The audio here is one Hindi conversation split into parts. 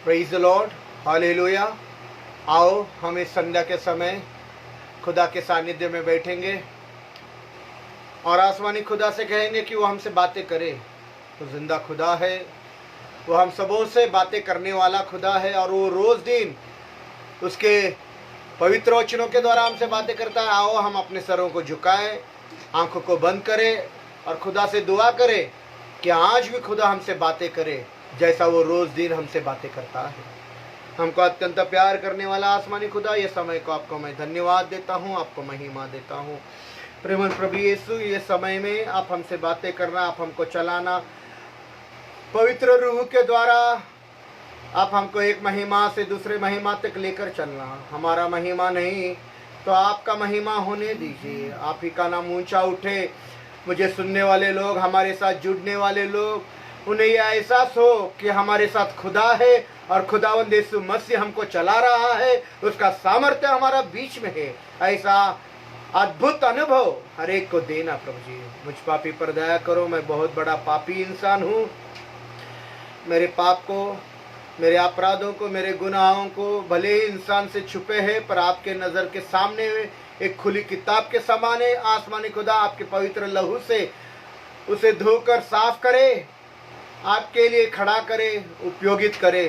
Praise the lord, hallelujah. आओ हम इस संध्या के समय खुदा के सानिध्य में बैठेंगे और आसमानी खुदा से कहेंगे कि वो हमसे बातें करे। तो जिंदा खुदा है, वो हम सबों से बातें करने वाला खुदा है और वो रोज दिन उसके पवित्र वचनों के द्वारा हमसे बातें करता है। आओ हम अपने सरों को झुकाएं, आंखों को बंद करें और खुदा से दुआ करें कि आज भी खुदा हमसे बातें करे जैसा वो रोज दिन हमसे बातें करता है। हमको अत्यंत प्यार करने वाला आसमानी खुदा, ये समय को आपको मैं धन्यवाद देता हूँ, आपको महिमा देता हूँ। प्रेमन प्रभु यीशु, ये समय में आप हमसे बातें करना, आप हमको चलाना, पवित्र रूह के द्वारा आप हमको एक महिमा से दूसरे महिमा तक लेकर चलना। हमारा महिमा नहीं तो आपका महिमा होने दीजिए। आप ही का नाम ऊंचा उठे। मुझे सुनने वाले लोग, हमारे साथ जुड़ने वाले लोग, उन्हें यह एहसास हो कि हमारे साथ खुदा है और खुदावंद यीशु मसीह हमको चला रहा है, उसका सामर्थ्य हमारा बीच में है। ऐसा अद्भुत अनुभव हर एक को देना प्रभु जी। मुझ पापी पर दया करो, मैं बहुत बड़ा पापी इंसान हूँ। मेरे पाप को, मेरे अपराधों को, मेरे गुनाहों को भले ही इंसान से छुपे हैं पर आपके नज़र के सामने एक खुली किताब के समान है। आसमानी खुदा आपके पवित्र लहू से उसे धोकर साफ करे, आपके लिए खड़ा करे, उपयोगित करे।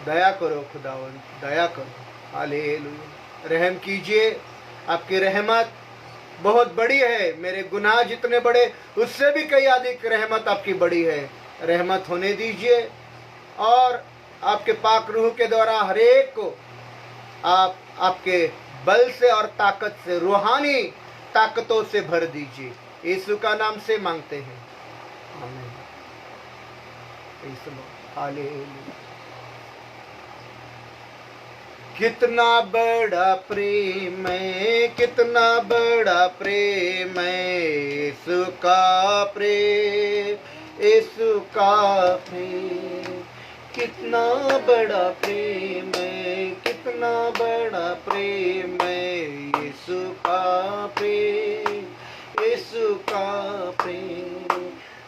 दया करो खुदावन, दया करो। हालेलुया। रहम कीजिए, आपकी रहमत बहुत बड़ी है। मेरे गुनाह जितने बड़े, उससे भी कई अधिक रहमत आपकी बड़ी है। रहमत होने दीजिए और आपके पाक रूह के द्वारा हर एक को आप आपके बल से और ताकत से, रूहानी ताकतों से भर दीजिए। यीशु का नाम से मांगते हैं, आमीन। हालेलुया। कितना बड़ा प्रेम है, कितना बड़ा प्रेम है यीशु का प्रेम, यीशु का प्रेम। कितना बड़ा प्रेम है, कितना बड़ा प्रेम है यीशु का प्रेम, यीशु का प्रेम।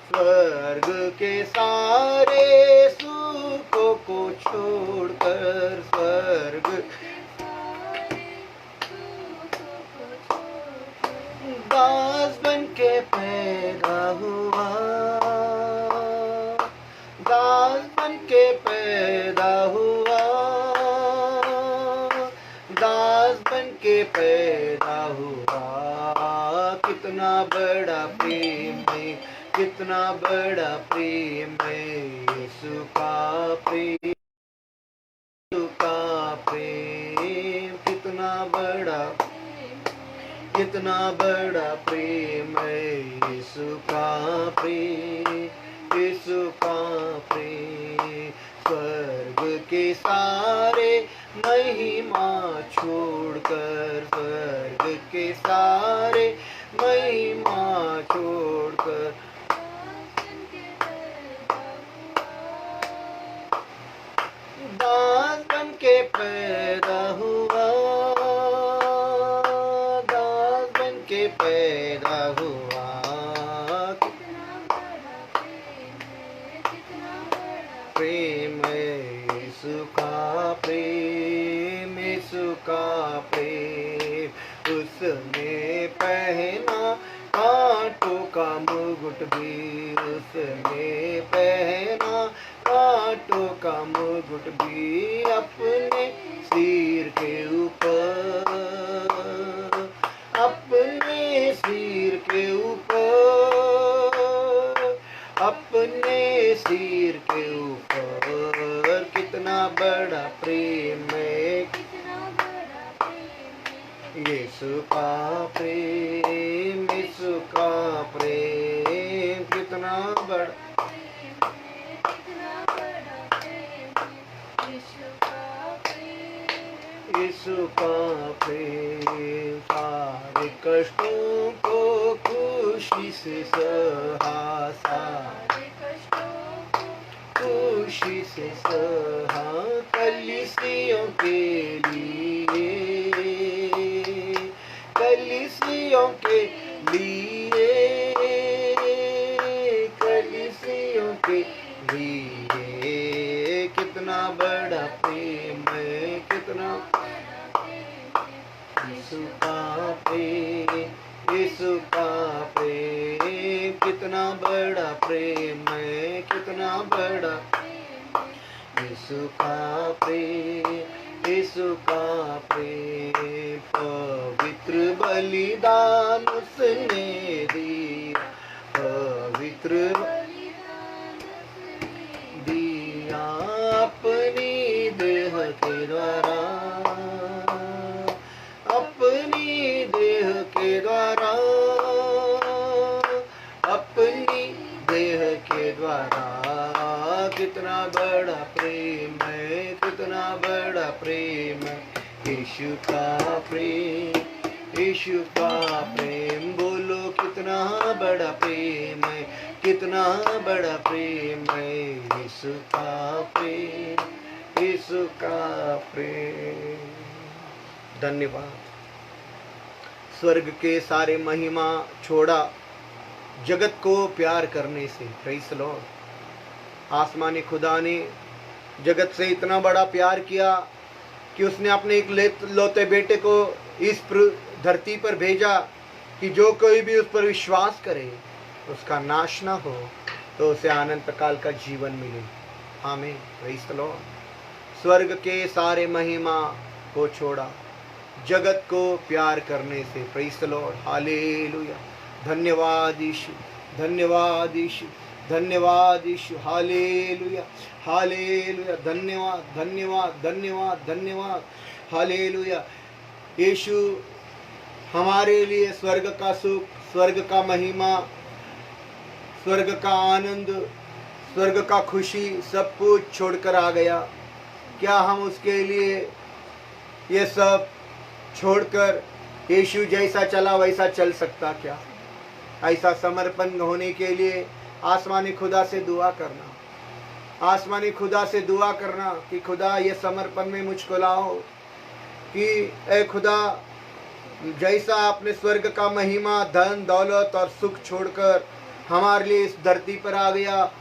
स्वर्ग के सारे सुखों को छोड़कर, स्वर्ग दास बन के पैदा हुआ, दास बन के पैदा हुआ, दास बन के पैदा हुआ। कितना बड़ा प्रेम है, कितना बड़ा प्रेम है यीशु का प्रेम, यीशु का प्रेम। कितना बड़ा, कितना बड़ा प्रेम है यीशु का प्रेम, यीशु का प्रेम। स्वर्ग के सारे महिमा छोड़कर, स्वर्ग के सारे महिमा छोड़कर, दास बन के पैदा हुआ, दास बन के पैदा हुआ। प्रेम यीशु का प्रेम, यीशु का प्रेम। उसने पहना कांटों का मुकुट भी, उसने पहना कांटों का मुकुट भी अपने सिर के ऊपर, अपने सिर के ऊपर, अपने सिर के ऊपर। कितना बड़ा प्रेम है यीशु का प्रेम, यीशु का प्रेम। कितना बड़ा, यीशु का प्रेम। सारे कष्टों को खुशी से सहा, सारे कष्टों को खुशी से सहा। कलीसियों के लिए, कलीसियों के लिए, कलीसियों के लिए। कितना बड़ा प्रेम है, कितना यीशु का प्रेम, यीशु का प्रेम, कितना बड़ा प्रेम है, कितना बड़ा यीशु का प्रेम, यीशु का प्रेम। पवित्र बलिदान उसने दिया, पवित्र दिया अपनी देह के द्वारा, अपनी देह के द्वारा, अपनी देह के द्वारा। कितना बड़ा प्रेम है, कितना बड़ा प्रेम है, यीशु का प्रेम, यीशु का प्रेम। बोलो कितना बड़ा प्रेम है, कितना बड़ा प्रेम है, यीशु का प्रेम, यीशु का प्रेम। धन्यवाद। स्वर्ग के सारे महिमा छोड़ा जगत को प्यार करने से। Praise the Lord. आसमानी खुदा ने जगत से इतना बड़ा प्यार किया कि उसने अपने एक लौते बेटे को इस धरती पर भेजा कि जो कोई भी उस पर विश्वास करे उसका नाश ना हो, तो उसे अनंत काल का जीवन मिले। आमीन। Praise the Lord. स्वर्ग के सारे महिमा को छोड़ा जगत को प्यार करने से। Praise the lord. हालेलुया। धन्यवाद यीशु, धन्यवाद यीशु, धन्यवाद यीशु। हालेलुया, हालेलुया। धन्यवाद, धन्यवाद, धन्यवाद, धन्यवाद। हालेलुया। यीशु हमारे लिए स्वर्ग का सुख, स्वर्ग का महिमा, स्वर्ग का आनंद, स्वर्ग का खुशी सब कुछ छोड़कर आ गया। क्या हम उसके लिए ये सब छोड़कर यीशु जैसा चला वैसा चल सकता क्या? ऐसा समर्पण होने के लिए आसमानी खुदा से दुआ करना, आसमानी खुदा से दुआ करना कि खुदा ये समर्पण में मुझको लाओ, कि ए खुदा जैसा आपने स्वर्ग का महिमा, धन दौलत और सुख छोड़कर हमारे लिए इस धरती पर आ गया,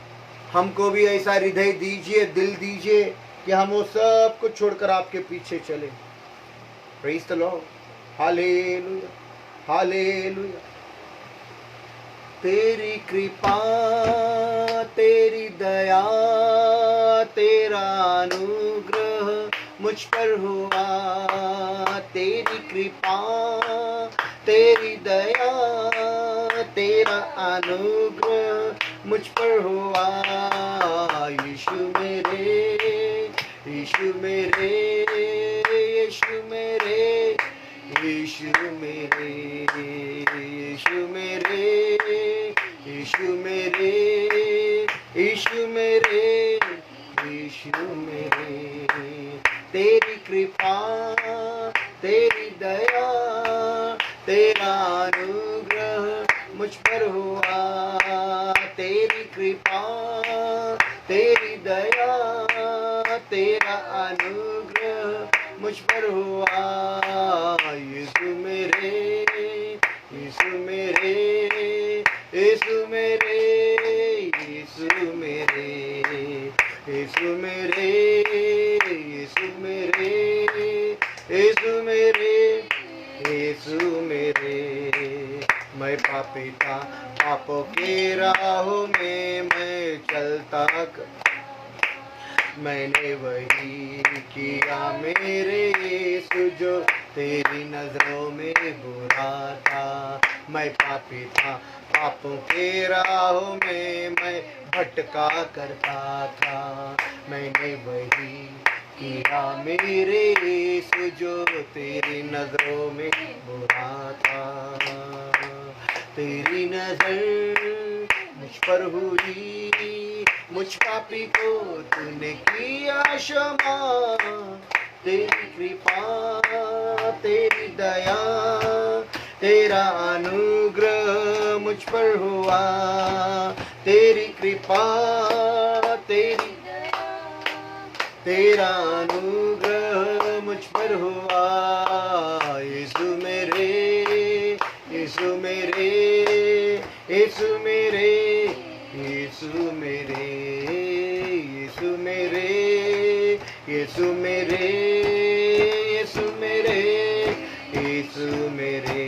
हमको भी ऐसा हृदय दीजिए, दिल दीजिए कि हम वो सब कुछ छोड़कर आपके पीछे चले। Praise the lord. हालेलुया, हालेलुया। तेरी कृपा, तेरी दया, तेरा अनुग्रह मुझ पर हुआ। तेरी कृपा, तेरी दया, तेरा अनुग्रह मुझ पर हुआ। यीशु मेरे, यीशु मेरे, यीशु मेरे, यीशु मेरे, यीशु मेरे, यीशु मेरे, यीशु मेरे, यीशु मेरे। तेरी कृपा, तेरी दया, तेरा अनुग्रह मुझ पर हुआ। तेरी कृपा, तेरी दया, तेरा अनुग्रह मुझ पर हुआ। यीशु मेरे, यीशु मेरे, यीशु मेरे, यीशु मेरे, यीशु मेरे, यीशु मेरे, यीशु मेरे, यीशु मेरे। मैं पापी था, पापों की राहों में मैं चलता, मैंने वही किया मेरे यीशु जो तेरी नजरों में बुरा था। मैं पापी था, पापों के राहों में मैं भटका करता था। मैंने वही किया मेरे यीशु जो तेरी नजरों में बुरा था। तेरी नजर मुझ पर हुई, मुझ पापी को तूने किया क्षमा। तेरी कृपा, तेरी दया, तेरा अनुग्रह मुझ पर हुआ। तेरी कृपा, तेरी, तेरा अनुग्रह मुझ पर हुआ। यीशु मेरे, यीशु मेरे, यीशु मेरे, यीशु मेरे, यीशु मेरे, यीशु मेरे, यीशु मेरे, यीशु मेरे,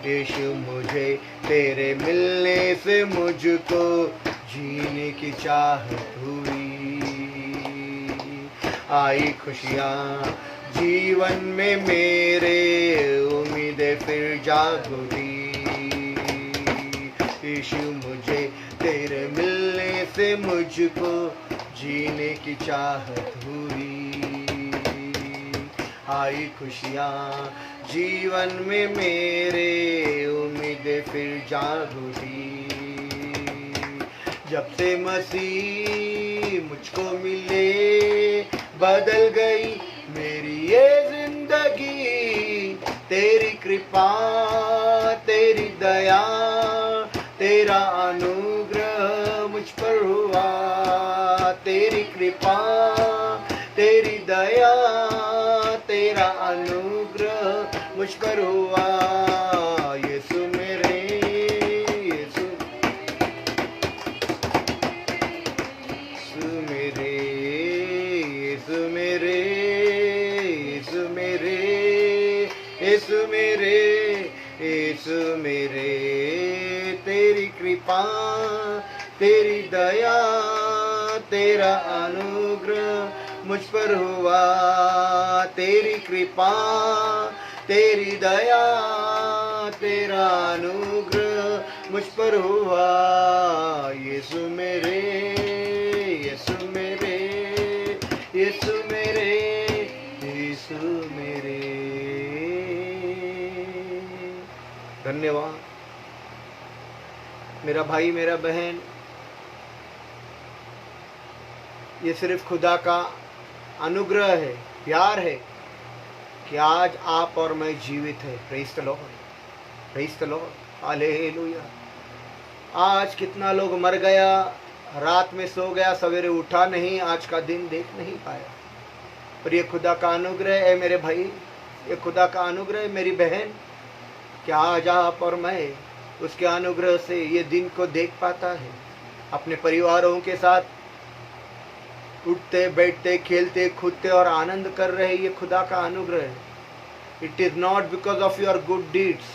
यीशु मुझे तेरे मिलने से मुझको जीने की चाहत हुई। आई खुशियाँ जीवन में मेरे, उम्मीदें फिर जाग उठी। यीशु मुझे तेरे मिलने से मुझको जीने की चाहत हुई। आई खुशियाँ जीवन में मेरे, उम्मीदें फिर जाग उठी। जब से मसीह मुझको मिले, बदल गई मेरी ये जिंदगी। तेरी कृपा, तेरी दया, तेरा अनुग्रह मुझ पर हुआ। तेरी कृपा, तेरी दया, तेरा अनुग्रह मुझ पर हुआ। यीशु मेरे, यीशु मेरे, यीशु मेरे, यीशु मेरे, यीशु मेरे, यीशु मेरे, तेरी कृपा, तेरी दया, तेरा अनुग्रह मुझ पर हुआ। तेरी कृपा, तेरी दया, तेरा अनुग्रह मुझ पर हुआ। यीशु मेरे, यीशु मेरे, यीशु मेरे, यीशु मेरे। धन्यवाद मेरा भाई, मेरा बहन। ये सिर्फ खुदा का अनुग्रह है, प्यार है कि आज आप और मैं जीवित है। Praise the lord, praise the lord, hallelujah. आज कितना लोग मर गया, रात में सो गया, सवेरे उठा नहीं, आज का दिन देख नहीं पाया। पर ये खुदा का अनुग्रह है मेरे भाई, ये खुदा का अनुग्रह है मेरी बहन, कि आज आप और मैं उसके अनुग्रह से ये दिन को देख पाता है। अपने परिवारों के साथ उठते बैठते खेलते कूदते और आनंद कर रहे, ये खुदा का अनुग्रह है। It is not because of your good deeds,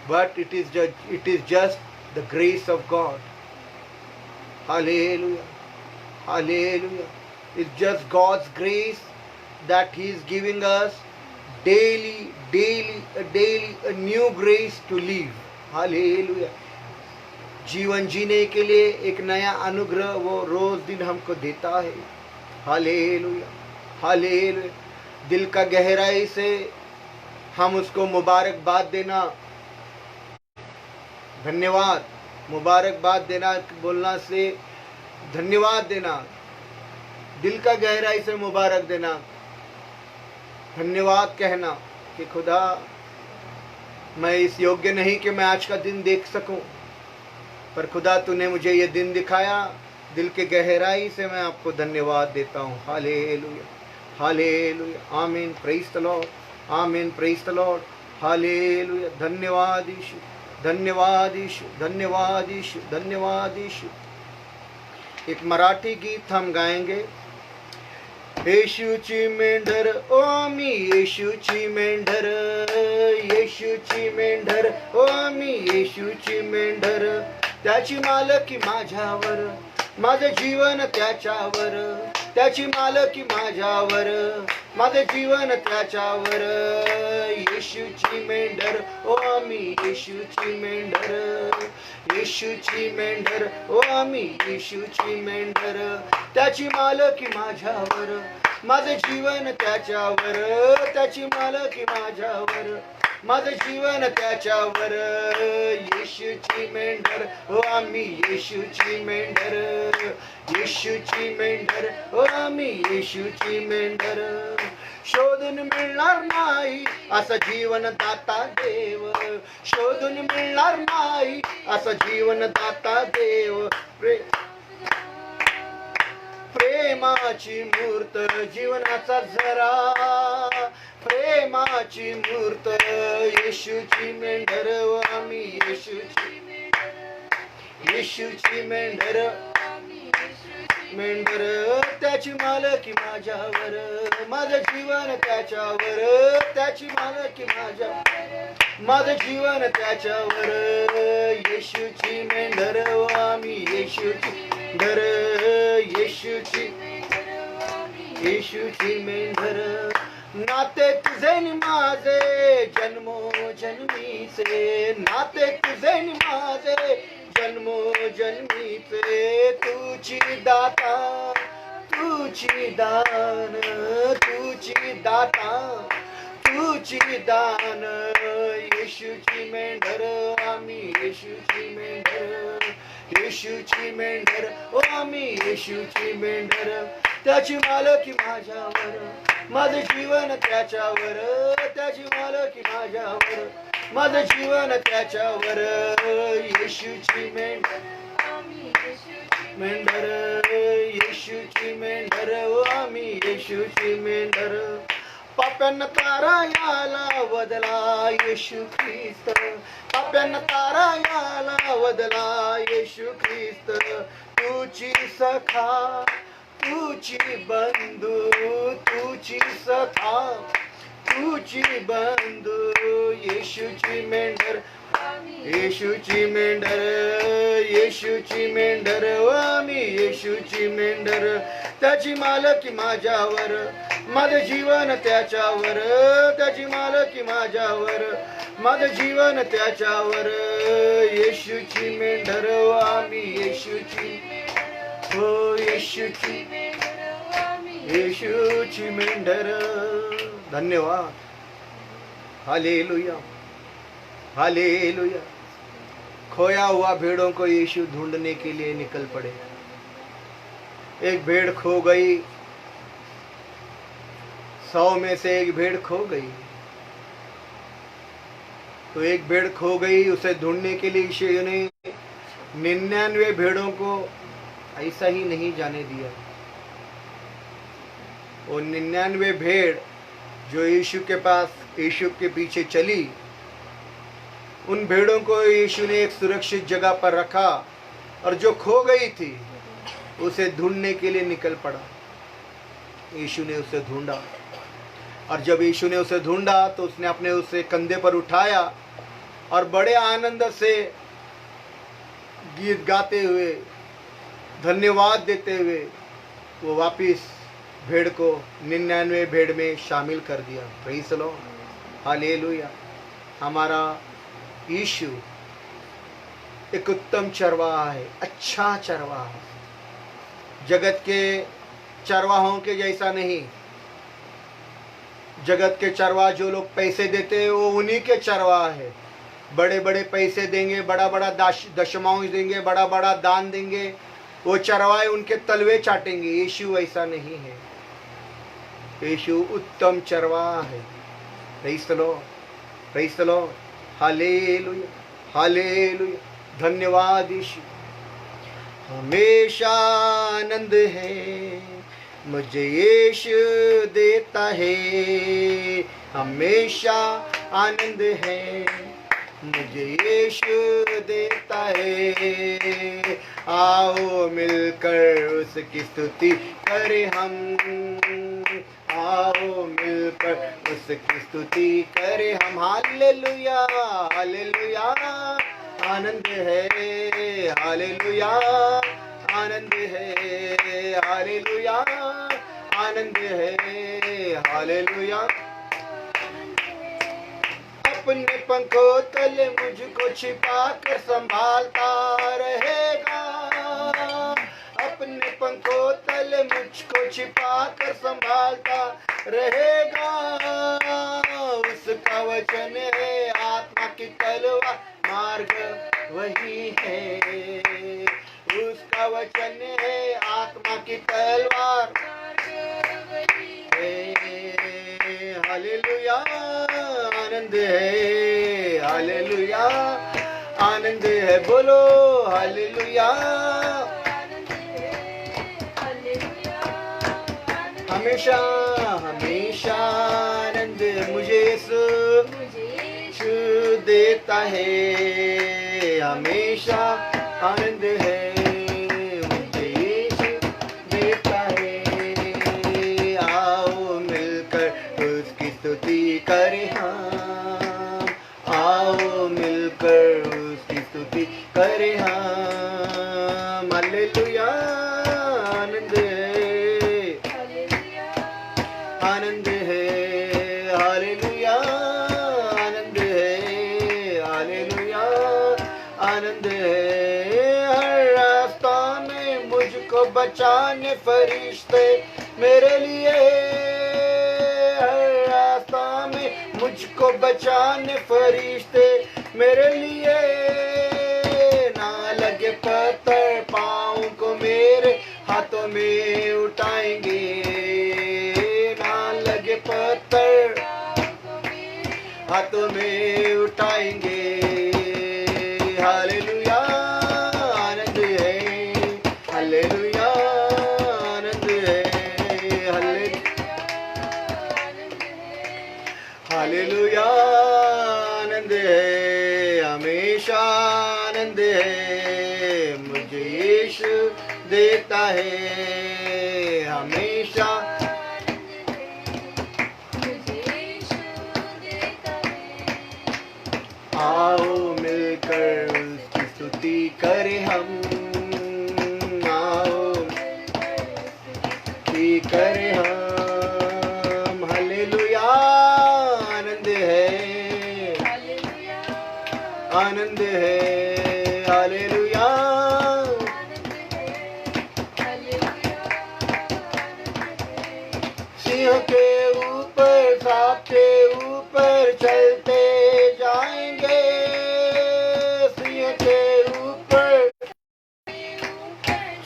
but it is just the grace of God. Hallelujah, hallelujah. It's just God's grace that he is giving us daily a new grace to live. Hallelujah. जीवन जीने के लिए एक नया अनुग्रह वो रोज दिन हमको देता है। Hallelujah, hallelujah. दिल का गहराई से हम उसको मुबारकबाद देना, धन्यवाद, मुबारकबाद देना, बोलना से धन्यवाद देना, दिल का गहराई से मुबारक देना, धन्यवाद कहना कि खुदा मैं इस योग्य नहीं कि मैं आज का दिन देख सकूं, पर खुदा तूने मुझे ये दिन दिखाया। दिल के गहराई से मैं आपको धन्यवाद देता हूँ। हालेलुया, हालेलुया, आमीन, प्रेज़ द लॉर्ड, आमीन, प्रेज़ द लॉर्ड, हालेलुया। धन्यवाद यीशु, धन्यवाद यीशु, धन्यवाद यीशु, धन्यवाद यीशु। एक मराठी गीत हम गाएंगे। येशूची मेंढर ओ मी येशूची मेंढर, येशूची मेंढर ओ मी येशूची मेंढर, त्याची मालकी माझ्यावर, माझे जीवन त्याच्यावर, त्याची मालकी माझ्यावर, माझे जीवन त्याच्यावर। येशूची मेंढर ओ मी येशूची मेंढर, येशूची मेंढर ओ मी येशूची मेंढर, त्याची मालकी माझ्यावर, माझे जीवन त्याच्यावर, त्याची मालकी माझ्यावर, माझे जीवन त्याच्यावर। येशूची मेंढर हो आम्ही येशूची मेंढर, येशूची मेंढर हो आम्ही येशूची मेंढर। शोधून मिळणार नाही असं जीवन दाता देव, शोधून मिळणार नाही असं जीवन दाता देव। प्रेमाची मूर्त जीवनाचा झरा, प्रेमाची मूर्त येशूची मेंढर आम्ही येशूची, येशूची मेंढर, मेंढर त्याची मालकी माझ्यावर, माझं जीवन त्याच्यावर, त्याची मालकी माझं जीवन त्याच्यावर. येशूची मेंढर आम्ही, येशूची मेंढर, येशूची मेंढर. नाते तुझे नि माझे जन्मोजन्मीचे, नाते तुझे नि माझे जन्मोजन्मीचे. तुझी दाता, तुझी दान, तुझी दाता, तुझी दान. येशूची मेंढर आम्ही, येशूची मेंढर, येशूची मेंढर ओ आम्ही, येशूची मेंढर. त्याची मालकी माझ्यावर, माझं जीवन त्याच्यावर, त्याची मालकी माझ्यावर, माझं जीवन त्याच्यावर. येशूची मेंढर, मेंढर, येशूची मेंढर ओ आम्ही, येशूची मेंढर. पाप्यांना तारा याला वदला येशू ख्रिस्त, पाप्यांना तारा याला वदला येशू ख्रिस्त. तुझी सखा, तुझी बंधू, तुझी सखा, तुझी बंधू. येशूची मेंढर, येशूची मेंढर, येशूची मेंढर आम्ही, येशूची मेंढर. त्याची मालकी माझ्यावर, माझं जीवन त्याच्यावर, त्याची मालकी माझ्यावर, माझं जीवन त्याच्यावर. येशूची मेंढर आम्ही, येशूची, हो येशूची, येशूची मेंढर. धन्यवाद. Hallelujah, hallelujah. खोया हुआ भेड़ों को यीशु ढूंढने के लिए निकल पड़े. एक भेड़ खो गई, 100 में से एक भेड़ खो गई. तो एक भेड़ खो गई, उसे ढूंढने के लिए यीशु ने 99 भेड़ों को ऐसा ही नहीं जाने दिया. वो 99 भेड़ जो यीशु के पास, यीशु के पीछे चली, उन भेड़ों को यीशु ने एक सुरक्षित जगह पर रखा, और जो खो गई थी उसे ढूंढने के लिए निकल पड़ा. यीशु ने उसे ढूंढा, और जब यीशु ने उसे ढूंढा तो उसने अपने उसे कंधे पर उठाया और बड़े आनंद से गीत गाते हुए, धन्यवाद देते हुए वो वापिस भेड़ को 99 भेड़ में शामिल कर दिया. Praise the lord, hallelujah. हमारा यीशु एक उत्तम चरवाहा है, अच्छा चरवाहा है. जगत के चरवाहों के जैसा नहीं. जगत के चरवाहा जो लोग पैसे देते हैं वो उन्हीं के चरवाहा है. बड़े बड़े पैसे देंगे, बड़ा बड़ा दशमांश देंगे, बड़ा बड़ा दान देंगे, वो चरवाहे उनके तलवे चाटेंगे. यीशु ऐसा नहीं है. यीशु उत्तम चरवाहा है. Praise the lord, praise the lord, हालेलुया, हालेलुया. धन्यवाद यीशु. हमेशा आनंद है मुझे यीशु देता है, हमेशा आनंद है मुझे यीशु देता है. आओ मिलकर उसकी स्तुति करें हम, आओ मिलकर उसकी स्तुति करें हम. Hallelujah, hallelujah. आनंद है, हालेलुया, आनंद है, हालेलुया, आनंद है, हालेलुया. अपने पंखों तले मुझको छिपा कर संभालता रहेगा, अपने पंखों तले मुझको छिपा कर संभालता रहेगा. उसका वचन है आत्मा की तलवार, मार्ग वही है. उसका वचन है आत्मा की तलवार, हालेलुया. आनंद है, हालेलुया, आनंद है. बोलो हालेलुया. हमेशा हमेशा आनंद मुझे यीशु देता है, हमेशा आनंद है मुझे यीशु आनंद है, हालेलुया आनंद है, हालेलुया आनंद है। हर रास्ता में मुझको बचाने फरिश्ते मेरे लिए, हर रास्ता में मुझको बचाने फरिश्ते मेरे लिए। ना लगे पत्थर पाँव को मेरे हाथों में उठाएंगे, ना लगे पत्थर हाथों में उठाएंगे। हालेलुया आनंद है, हालेलुया आनंद है, हालेलुया आनंद है, हमेशा आनंद है। मुझे यीशु देता है हमेशा, आओ मिलकर उसकी स्तुति करें हम, आओ स्तुति करें हम। हालेलुया आनंद है, आनंद है, हालेलुया। सिंह के ऊपर सांप के ऊपर चलते जाएंगे, सिंह के ऊपर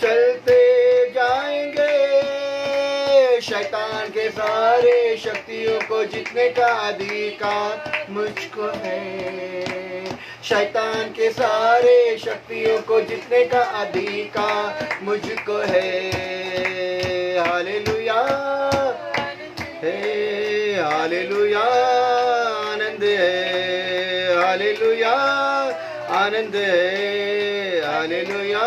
चलते जाएंगे। शैतान के सारे शक्तियों को जीतने का अधिकार मुझको है, शैतान के सारे शक्तियों को जीतने का अधिकार मुझको है। हालेलुया है, हालेलुया आनंद है, हालेलुया आनंद है, हालेलुया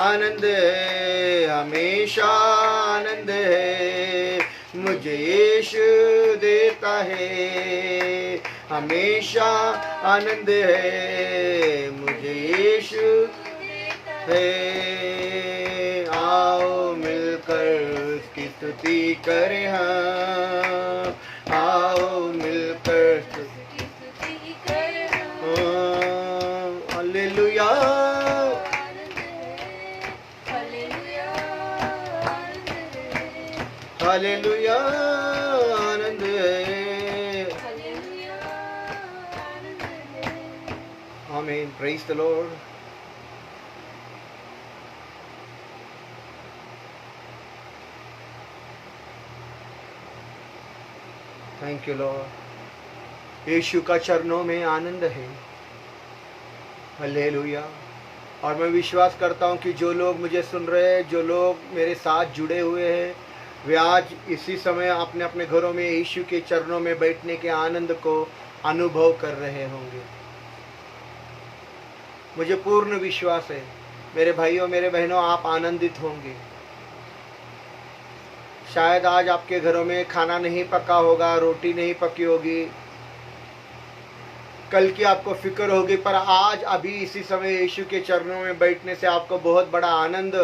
आनंद है, हमेशा आनंद है। मुझे यीशु देता है हमेशा आनंद है, मुझे यीशु है। आओ मिलकर उसकी स्तुति करें हम, आओ मिलकर स्तुति करें हम। हालेलुया हालेलुया आनंद है, आमीन। Praise the Lord. Thank you Lord. यीशु का चरणों में आनंद है, हालेलुया। और मैं विश्वास करता हूँ कि जो लोग मुझे सुन रहे हैं, जो लोग मेरे साथ जुड़े हुए हैं, वे आज इसी समय अपने अपने घरों में यीशु के चरणों में बैठने के आनंद को अनुभव कर रहे होंगे। मुझे पूर्ण विश्वास है मेरे भाइयों मेरे बहनों, आप आनंदित होंगे। शायद आज आपके घरों में खाना नहीं पका होगा, रोटी नहीं पकी होगी, कल की आपको फिक्र होगी, पर आज अभी इसी समय यीशु के चरणों में बैठने से आपको बहुत बड़ा आनंद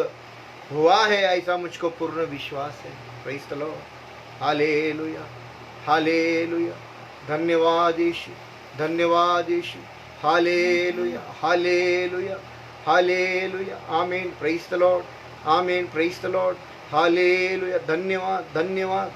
हुआ है, ऐसा मुझको पूर्ण विश्वास है। Praise the lord. हालेलुया हालेलुया। धन्यवाद यीशु, धन्यवाद यीशु। हालेलुया हालेलुया हालेलुया। आमीन। प्रेज़ द लॉर्ड, आमीन। Praise the lord. हालेलुया। धन्यवाद धन्यवाद।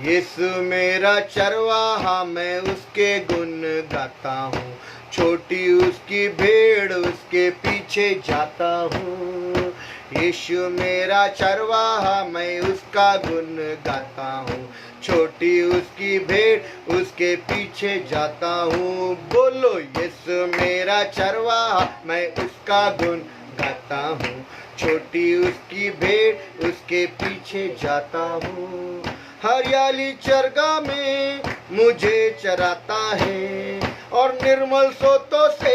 यीशु मेरा चरवाहा, मैं उसके गुण गाता हूँ, छोटी उसकी भेड़ उसके पीछे जाता हूँ। यीशु मेरा चरवाहा, मैं उसका गुण गाता हूँ, छोटी उसकी भेड़ उसके पीछे जाता हूँ। बोलो यीशु मेरा चरवाहा, मैं उसका गुण गाता हूँ, छोटी उसकी भेड़ उसके पीछे जाता हूँ। हरियाली चरगा में मुझे चराता है और निर्मल सोतों से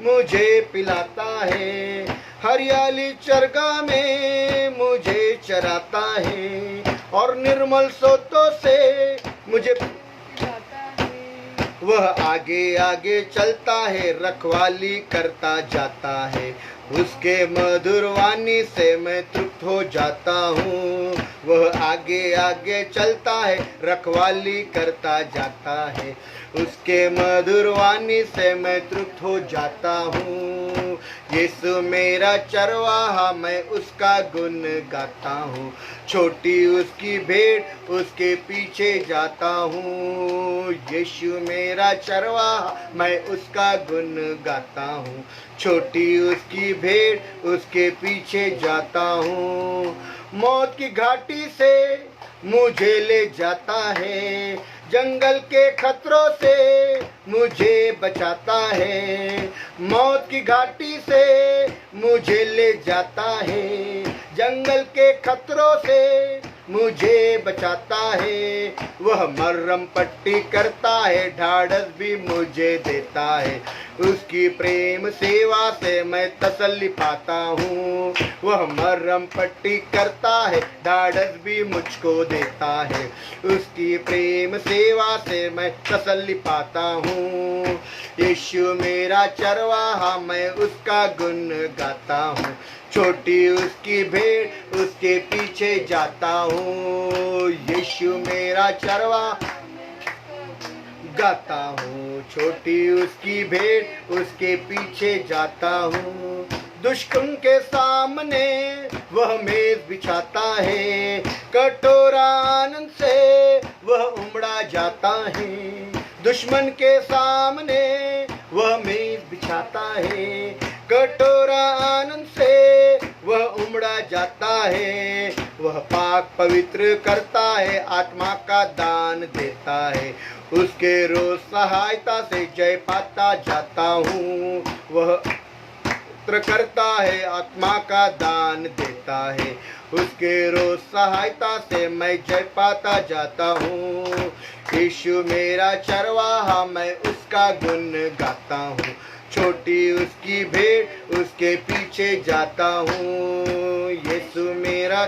मुझे पिलाता है। हरियाली चरगा में मुझे चराता है और निर्मल सोतों से मुझे पिलाता है। वह आगे आगे चलता है, रखवाली करता जाता है, उसके मधुर वाणी से मैं तृप्त हो जाता हूँ। वह आगे आगे चलता है, रखवाली करता जाता है। उसके मधुर वाणी से मैं तृप्त हो जाता हूँ। यीशु मेरा चरवाहा, मैं उसका गुण गाता हूँ। छोटी उसकी भेड़, उसके पीछे जाता हूँ। यीशु मेरा चरवाहा, मैं उसका गुण गाता हूँ। छोटी उसकी भेड़, उसके पीछे जाता हूँ। मौत की घाटी से मुझे ले जाता है, जंगल के खतरों से मुझे बचाता है। मौत की घाटी से मुझे ले जाता है, जंगल के खतरों से मुझे बचाता है। वह मरहम पट्टी करता है, ढाढ़स भी मुझे देता है। उसकी प्रेम सेवा से मैं तसल्ली पाता हूँ। वह मरहम पट्टी करता है, ढाढ़स भी मुझको देता है। उसकी प्रेम सेवा से मैं तसल्ली पाता हूँ। यीशु मेरा चरवाहा, मैं उसका गुण गाता हूँ। छोटी उसकी भेड़, उसके पीछे जाता हूँ। यीशु मेरा चरवाहा गाता हूँ। छोटी उसकी भेड़, उसके पीछे जाता हूँ। दुश्मन के सामने वह मेज बिछाता है, कटोरा आनंद से वह उमड़ा जाता है। दुश्मन के सामने वह मेज बिछाता है, कटोरा आनंद से वह उमड़ा जाता है। वह पाक पवित्र करता है, आत्मा का दान देता है। उसके रोज सहायता से जय पाता जाता हूँ। वह पुत्र करता है, आत्मा का दान देता है। उसके रोज सहायता से मैं जय पाता जाता हूँ। यीशु मेरा चरवाहा, मैं उसका गुण गाता हूँ। छोटी उसकी भेड़, उसके पीछे जाता हूँ। यीशु मेरा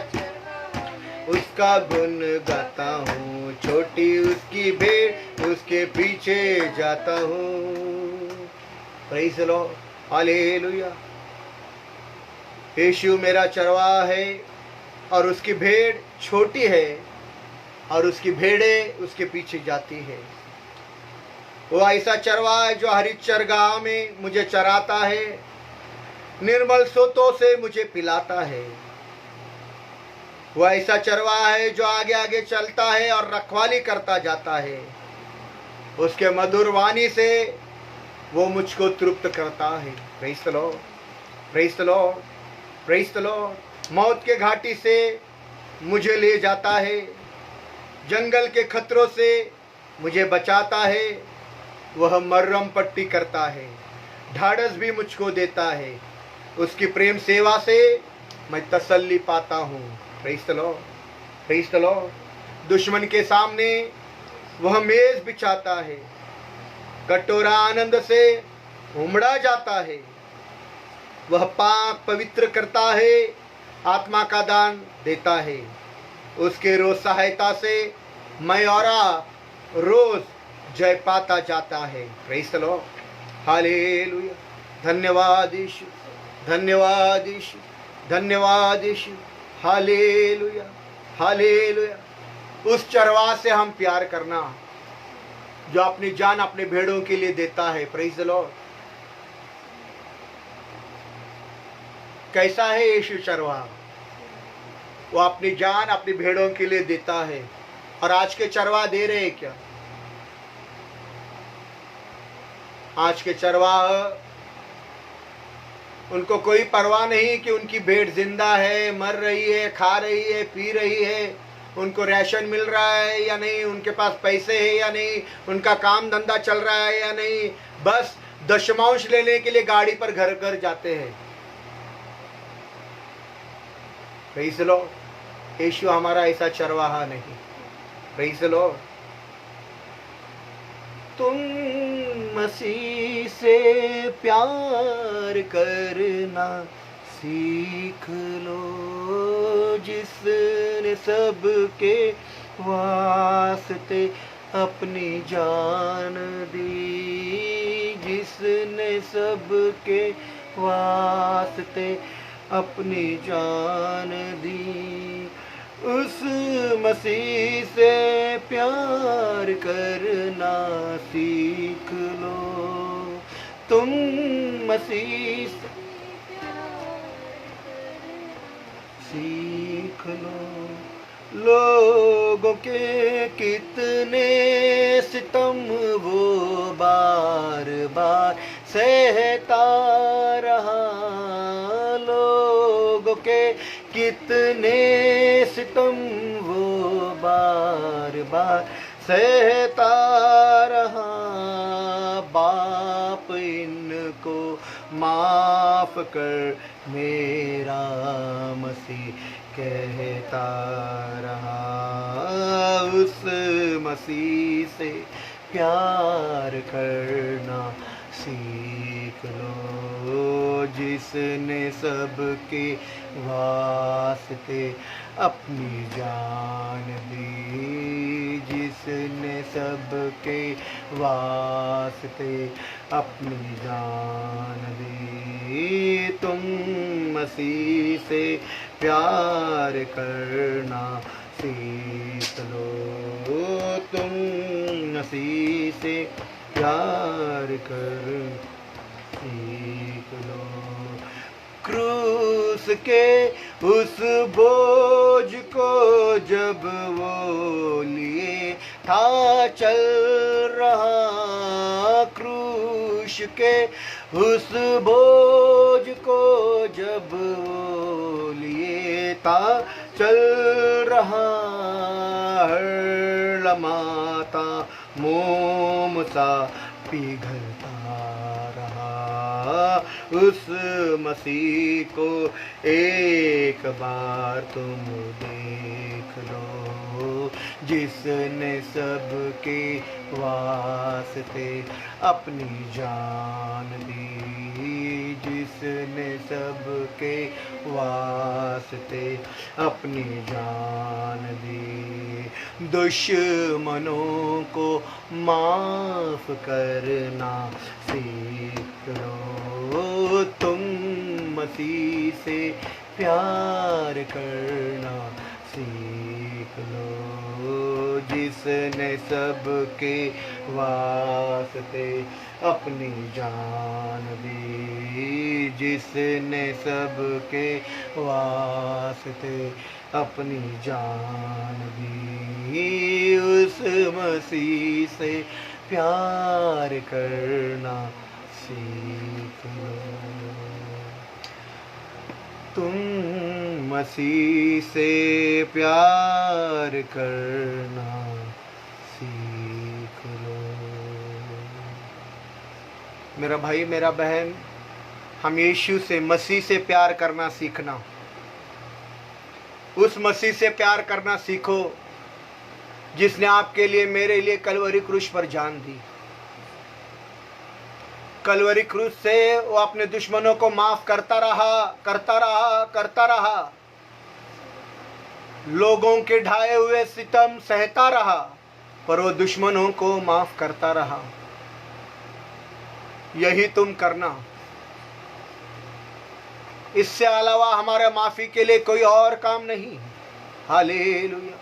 उसका गुण गाता हूँ। छोटी उसकी भेड़, उसके पीछे जाता हूँ। प्रेज़ द लॉर्ड, हालेलुया। यीशु मेरा चरवाहा है और उसकी भेड़ छोटी है और उसकी भेड़ें उसके पीछे जाती है। वो ऐसा चरवाहा है जो हरी चरगाह में मुझे चराता है, निर्मल सोतों से मुझे पिलाता है। वो ऐसा चरवाहा है जो आगे आगे चलता है और रखवाली करता जाता है। उसके मधुर वाणी से वो मुझको तृप्त करता है। Praise the lord, praise the lord, praise the Lord. मौत के घाटी से मुझे ले जाता है, जंगल के खतरों से मुझे बचाता है। वह मरहम पट्टी करता है, ढाढ़स भी मुझको देता है। उसकी प्रेम सेवा से मैं तसल्ली पाता हूँ। Praise the lord, praise the Lord. दुश्मन के सामने वह मेज बिछाता है, कटोरा आनंद से उमड़ा जाता है। वह पाक पवित्र करता है, आत्मा का दान देता है। उसके रोज सहायता से मैं और रोज जय पाता जाता है। प्रेज़ द लॉर्ड, हालेलुया। धन्यवाद यीशु, धन्यवाद यीशु, धन्यवाद यीशु, हालेलुया, हालेलुया। उस चरवाहा से हम प्यार करना जो अपनी जान अपने भेड़ों के लिए देता है। Praise the Lord. कैसा है यीशु चरवाहा? वो अपनी जान अपनी भेड़ों के लिए देता है। और आज के चरवाहा दे रहे हैं क्या? आज के चरवाहा, उनको कोई परवाह नहीं कि उनकी भेड़ जिंदा है, मर रही है, खा रही है, पी रही है, उनको राशन मिल रहा है या नहीं, उनके पास पैसे है या नहीं, उनका काम धंधा चल रहा है या नहीं। बस दशमांश लेने के लिए गाड़ी पर घर घर जाते हैं। Praise the lord. यीशु हमारा ऐसा चरवाहा नहीं। Praise the Lord. तुम मसीह से प्यार करना सीख लो, जिसने सबके वास्ते अपनी जान दी, जिसने सबके वास्ते अपनी जान दी। उस मसीह से प्यार करना सीख लो। तुम मसीह से सीख लो। लोगों के कितने सितम वो बार बार सहता रहा। लोगों के कितने सितम वो बार बार सहता रहा। बाप इनको माफ कर मेरा मसीह कहता रहा। उस मसीह से प्यार करना सीख लो, जिसने सबके वास्ते अपनी जान दी। जिसने सबके वास्ते अपनी जान दी। तुम मसीह से प्यार करना सीख लो। तुम मसीह से प्यार कर सीख लो। क्रूस के उस बोझ को जब वो लिए था चल रहा। क्रूस के उस बोझ को जब वो लिए था चल रहा। हर लम्हा मोम सा पिघलता रहा। उस मसीह को एक बार तुम देख लो, जिसने सबके वास्ते अपनी जान दी। जिसने सबके वास्ते अपनी जान दी। दुश्मनों को माफ करना सीख लो। तुम मसीह से प्यार करना सीख लो, जिसने सबके वास्ते अपनी जान दी। जिसने सबके वास्ते अपनी जान दी। उस मसीह से प्यार करना सीख लो। तुम मसीह से प्यार करना सीख लो। मेरा भाई, मेरा बहन, हम यीशु से, मसीह से प्यार करना सीखना। उस मसीह से प्यार करना सीखो जिसने आपके लिए, मेरे लिए कलवरी क्रूस पर जान दी। कलवरी क्रूस से वो अपने दुश्मनों को माफ करता रहा, करता रहा, करता रहा। लोगों के ढाए हुए सितम सहता रहा, पर वो दुश्मनों को माफ करता रहा। यही तुम करना। इससे अलावा हमारे माफी के लिए कोई और काम नहीं। हालेलुया,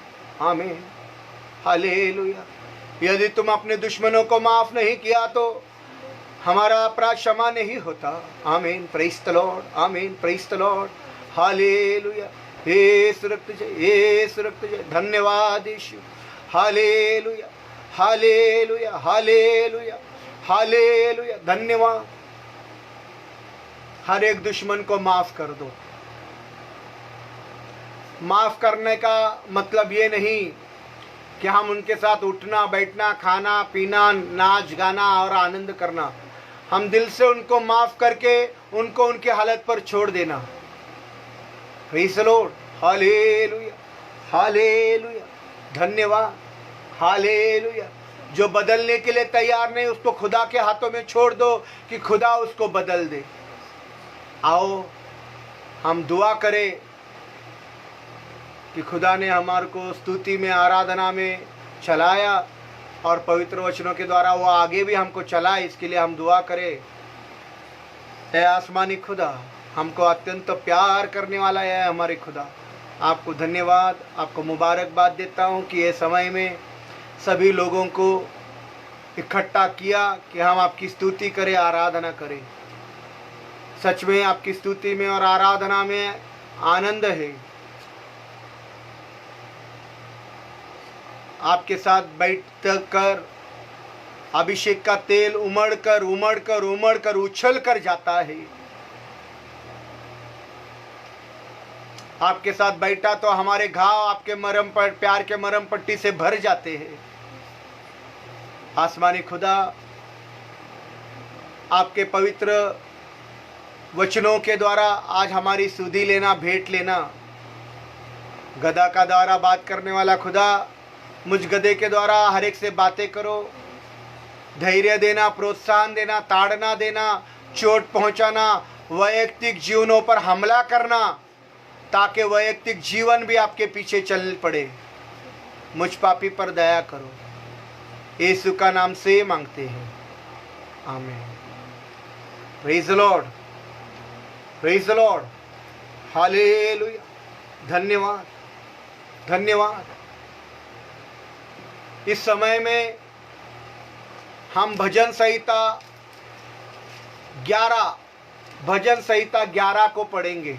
आमीन, हालेलुया। यदि तुम अपने दुश्मनों को माफ नहीं किया तो हमारा अपराध क्षमा नहीं होता। आमीन, प्रेज़ द लॉर्ड, आमीन, प्रेज़ द लॉर्ड, हालेलुया। यीशु रक्त जय, यीशु रक्त जय, धन्यवाद यीशु, हालेलुया, हालेलुया, हालेलुया, हालेलुया, धन्यवाद। हर एक दुश्मन को माफ कर दो। माफ करने का मतलब ये नहीं कि हम उनके साथ उठना बैठना, खाना पीना, नाच गाना और आनंद करना। हम दिल से उनको माफ करके उनको उनकी हालत पर छोड़ देना। प्रेज़ द लॉर्ड, हालेलुया, हालेलुया, धन्यवाद, हालेलुया। जो बदलने के लिए तैयार नहीं, उसको खुदा के हाथों में छोड़ दो कि खुदा उसको बदल दे। आओ हम दुआ करें कि खुदा ने हमारे को स्तुति में, आराधना में चलाया और पवित्र वचनों के द्वारा वो आगे भी हमको चलाए। इसके लिए हम दुआ करें। ऐ आसमानी खुदा, हमको अत्यंत प्यार करने वाला है हमारे खुदा। आपको धन्यवाद, आपको मुबारकबाद देता हूँ कि ये समय में सभी लोगों को इकट्ठा किया कि हम आपकी स्तुति करें, आराधना करें। सच में आपकी स्तुति में और आराधना में आनंद है। आपके साथ बैठ कर अभिषेक का तेल उमड़ कर उछल कर जाता है। आपके साथ बैठा तो हमारे घाव आपके मरहम पर प्यार के मरहम पट्टी से भर जाते हैं। आसमानी खुदा, आपके पवित्र वचनों के द्वारा आज हमारी सुधि लेना, भेंट लेना। गधा का द्वारा बात करने वाला खुदा, मुझ गधे के द्वारा हर एक से बातें करो, धैर्य देना, प्रोत्साहन देना, ताड़ना देना, चोट पहुंचाना, वैयक्तिक जीवनों पर हमला करना, ताकि वैयक्तिक जीवन भी आपके पीछे चल पड़े। मुझ पापी पर दया करो, यीशु का नाम से मांगते हैं, आमीन। Praise the Lord, praise the lord, हालेलुया। धन्यवाद, धन्यवाद। इस समय में हम भजन संहिता 11 को पढ़ेंगे।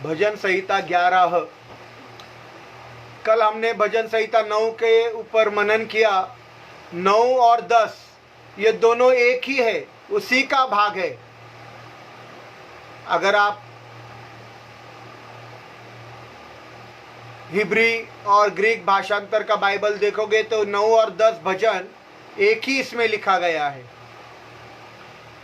भजन संहिता 11। कल हमने भजन संहिता 9 के ऊपर मनन किया। 9 और 10 ये दोनों एक ही है, उसी का भाग है। अगर आप हिब्री और ग्रीक भाषांतर का बाइबल देखोगे तो 9 और 10 भजन एक ही इसमें लिखा गया है।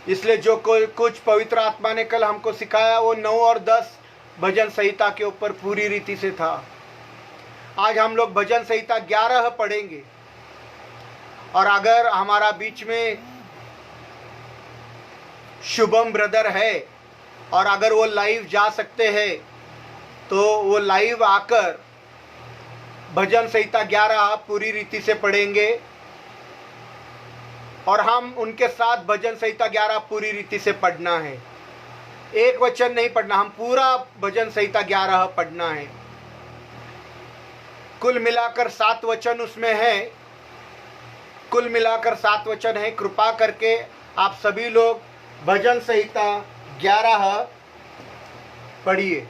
इसलिए जो कुछ पवित्र आत्मा ने कल हमको सिखाया वो 9 और 10 भजन संहिता के ऊपर पूरी रीति से था। आज हम लोग भजन संहिता 11 पढ़ेंगे। और अगर हमारा बीच में शुभम ब्रदर है और अगर वो लाइव जा सकते हैं तो वो लाइव आकर भजन संहिता 11 पूरी रीति से पढ़ेंगे और हम उनके साथ भजन संहिता 11 पूरी रीति से पढ़ना है। एक वचन नहीं पढ़ना, हम पूरा भजन संहिता 11 पढ़ना है। कुल मिलाकर 7 वचन उसमें है, कुल मिलाकर 7 वचन है। कृपा करके आप सभी लोग भजन संहिता 11 पढ़िए।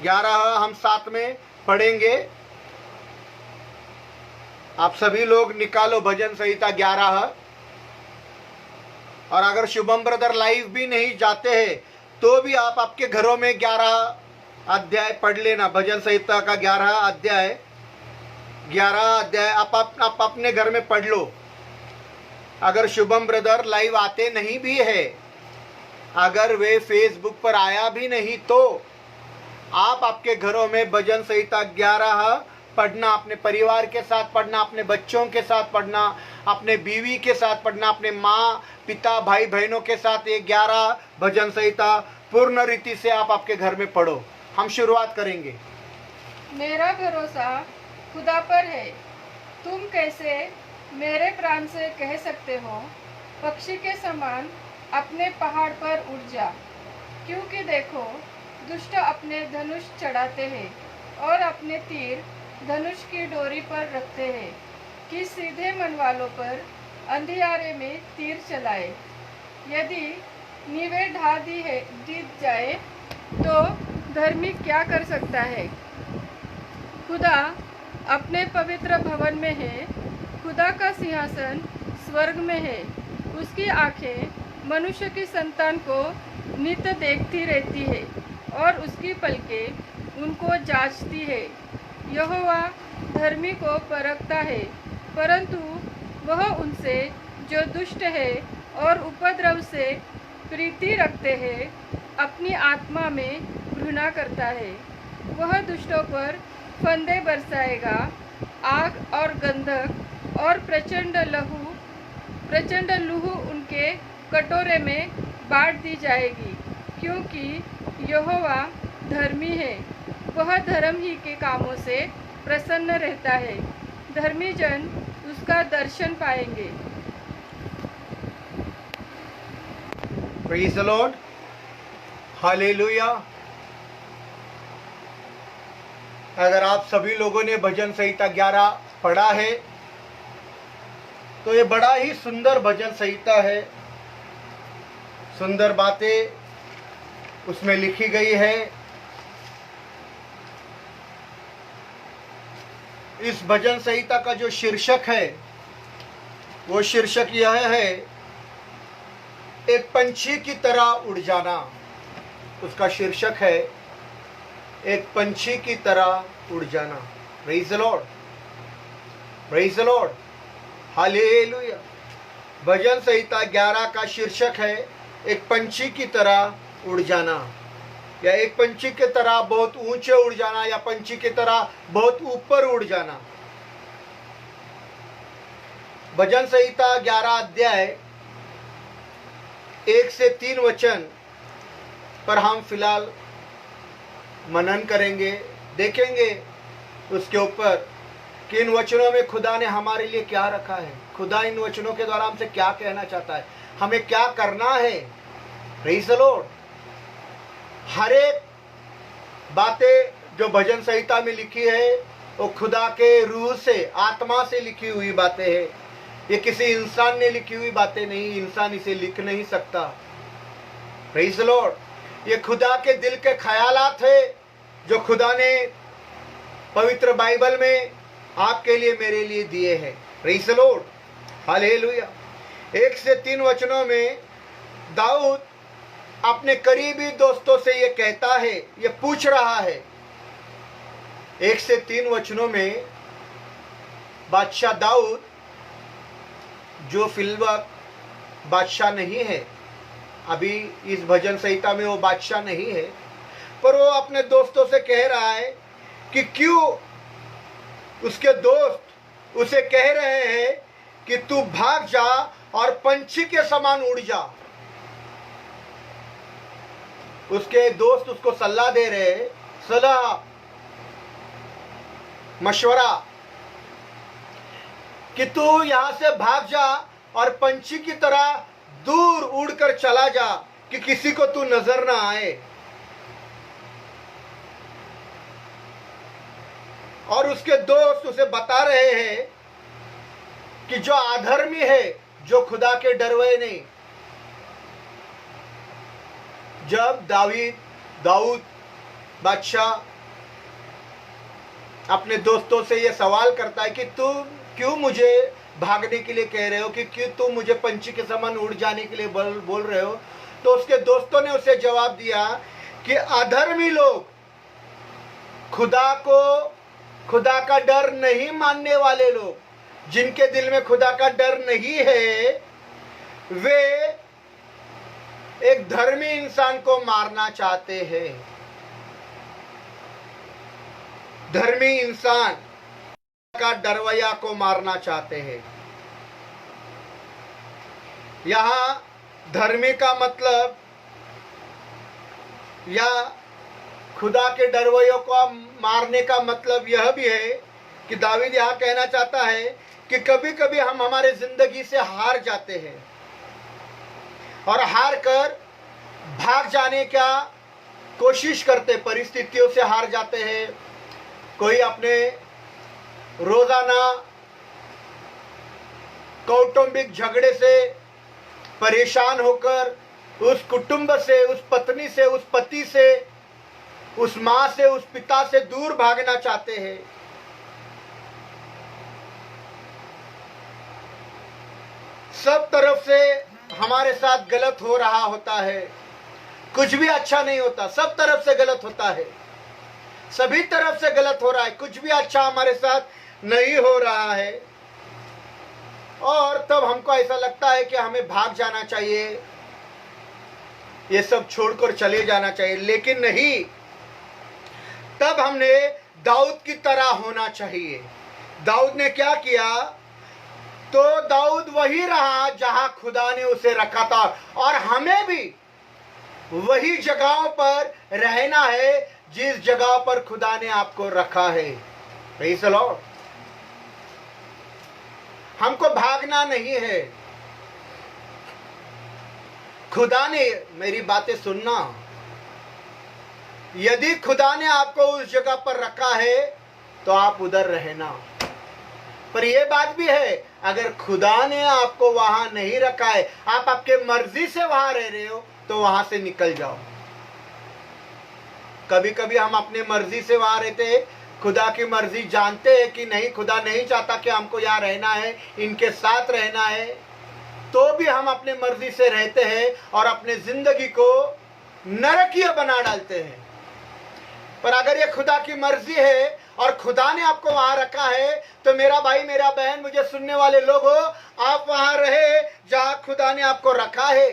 11 हम साथ में पढ़ेंगे। आप सभी लोग निकालो भजन संहिता 11। और अगर शुभम ब्रदर लाइव भी नहीं जाते हैं तो भी आप आपके घरों में 11 अध्याय पढ़ लेना। भजन संहिता का 11 अध्याय आप अपने घर में पढ़ लो। अगर शुभम ब्रदर लाइव आते नहीं भी है, अगर वे फेसबुक पर आया भी नहीं, तो आप आपके घरों में भजन संहिता 11 पढ़ना। अपने परिवार के साथ पढ़ना, अपने बच्चों के साथ पढ़ना, अपने बीवी के साथ पढ़ना, अपने माँ पिता भाई बहनों के साथ ये 11 भजन संहिता पूर्ण रीति से आप आपके घर में पढ़ो। हम शुरुआत करेंगे। मेरा भरोसा खुदा पर है। तुम कैसे मेरे प्राण से कह सकते हो, पक्षी के समान अपने पहाड़ पर उड़ जा। क्योंकि देखो, दुष्ट अपने धनुष चढ़ाते हैं और अपने तीर धनुष की डोरी पर रखते हैं कि सीधे मन वालों पर अंधियारे में तीर चलाए। यदि नींवें ढा दी जाए तो धर्मी क्या कर सकता है? खुदा अपने पवित्र भवन में है। खुदा का सिंहासन स्वर्ग में है। उसकी आंखें मनुष्य की संतान को नित्य देखती रहती है और उसकी पलकें उनको जांचती है। यहोवा धर्मी को परखता है, परंतु वह उनसे जो दुष्ट है और उपद्रव से प्रीति रखते हैं अपनी आत्मा में घृणा करता है। वह दुष्टों पर फंदे बरसाएगा, आग और गंधक और प्रचंड लहू उनके कटोरे में बांट दी जाएगी। क्योंकि यहोवा धर्मी है, वह धर्म ही के कामों से प्रसन्न रहता है। धर्मी जन उसका दर्शन पाएंगे। Praise the lord, hallelujah. अगर आप सभी लोगों ने भजन संहिता 11 पढ़ा है तो ये बड़ा ही सुंदर भजन संहिता है। सुंदर बातें उसमें लिखी गई है। इस भजन संहिता का जो शीर्षक है वो शीर्षक यह है, एक पंछी की तरह उड़ जाना। उसका शीर्षक है एक पंछी की तरह उड़ जाना। Praise the lord, praise the lord, हालेलुया। भजन संहिता 11 का शीर्षक है एक पंछी की तरह उड़ जाना, या एक पंछी की तरह बहुत ऊंचे उड़ जाना, या पंछी की तरह बहुत ऊपर उड़ जाना। भजन संहिता 11 अध्याय 1 से 3 वचन पर हम फिलहाल मनन करेंगे, देखेंगे उसके ऊपर कि इन वचनों में खुदा ने हमारे लिए क्या रखा है, खुदा इन वचनों के द्वारा हमसे क्या कहना चाहता है, हमें क्या करना है। Praise the Lord. हर एक बातें जो भजन संहिता में लिखी है वो खुदा के रूह से, आत्मा से लिखी हुई बातें हैं। ये किसी इंसान ने लिखी हुई बातें नहीं, इंसान इसे लिख नहीं सकता। Praise the Lord. ये खुदा के दिल के ख्यालात है जो खुदा ने पवित्र बाइबल में आपके लिए, मेरे लिए दिए हैं। Praise the lord, hallelujah. 1 से 3 वचनों में दाऊद अपने करीबी दोस्तों से ये कहता है, ये पूछ रहा है। 1 से 3 वचनों में बादशाह दाऊद, जो फिलवक्त बादशाह नहीं है, अभी इस भजन संहिता में वो बादशाह नहीं है, पर वो अपने दोस्तों से कह रहा है कि क्यों उसके दोस्त उसे कह रहे हैं कि तू भाग जा और पंछी के समान उड़ जा। उसके दोस्त उसको सलाह दे रहे हैं, सलाह, मशवरा, कि तू यहां से भाग जा और पंछी की तरह दूर उड़कर चला जा कि किसी को तू नजर ना आए। और उसके दोस्त उसे बता रहे हैं कि जो अधर्मी है, जो खुदा के डरवे नहीं। जब दाऊद बादशाह अपने दोस्तों से यह सवाल करता है कि तू क्यों मुझे भागने के लिए कह रहे हो, कि क्यों तुम मुझे पंछी के समान उड़ जाने के लिए बोल रहे हो, तो उसके दोस्तों ने उसे जवाब दिया कि अधर्मी लोग, खुदा का डर नहीं मानने वाले लोग, जिनके दिल में खुदा का डर नहीं है, वे एक धर्मी इंसान को मारना चाहते हैं। धर्मी इंसान का डरवैया को मारना चाहते हैं। यहां धर्मी का मतलब, या खुदा के डरवैयों को मारने का मतलब यह भी है कि दाऊद यहां कहना चाहता है कि कभी कभी हम हमारे जिंदगी से हार जाते हैं और हार कर भाग जाने का कोशिश करते, परिस्थितियों से हार जाते हैं। कोई अपने रोजाना कौटुंबिक झगड़े से परेशान होकर उस कुटुंब से, उस पत्नी से, उस पति से, उस मां से, उस पिता से दूर भागना चाहते हैं। सब तरफ से हमारे साथ गलत हो रहा होता है, कुछ भी अच्छा नहीं होता, सब तरफ से गलत होता है, सभी तरफ से गलत हो रहा है, कुछ भी अच्छा हमारे साथ नहीं हो रहा है। और तब हमको ऐसा लगता है कि हमें भाग जाना चाहिए, ये सब छोड़कर चले जाना चाहिए। लेकिन नहीं, तब हमने दाऊद की तरह होना चाहिए। दाऊद ने क्या किया? तो दाऊद वही रहा जहां खुदा ने उसे रखा था, और हमें भी वही जगहों पर रहना है जिस जगह पर खुदा ने आपको रखा है। Praise the Lord. हमको भागना नहीं है। खुदा ने, मेरी बातें सुनना, यदि खुदा ने आपको उस जगह पर रखा है तो आप उधर रहना। पर यह बात भी है, अगर खुदा ने आपको वहां नहीं रखा है, आप आपके मर्जी से वहां रह रहे हो, तो वहां से निकल जाओ। कभी कभी हम अपने मर्जी से वहां रहते हैं, खुदा की मर्जी जानते हैं कि नहीं, खुदा नहीं चाहता कि हमको यहाँ रहना है, इनके साथ रहना है, तो भी हम अपने मर्जी से रहते हैं और अपने जिंदगी को नरकीय बना डालते हैं। पर अगर ये खुदा की मर्जी है और खुदा ने आपको वहां रखा है, तो मेरा भाई, मेरा बहन, मुझे सुनने वाले लोग हो, आप वहां रहे जहां खुदा ने आपको रखा है।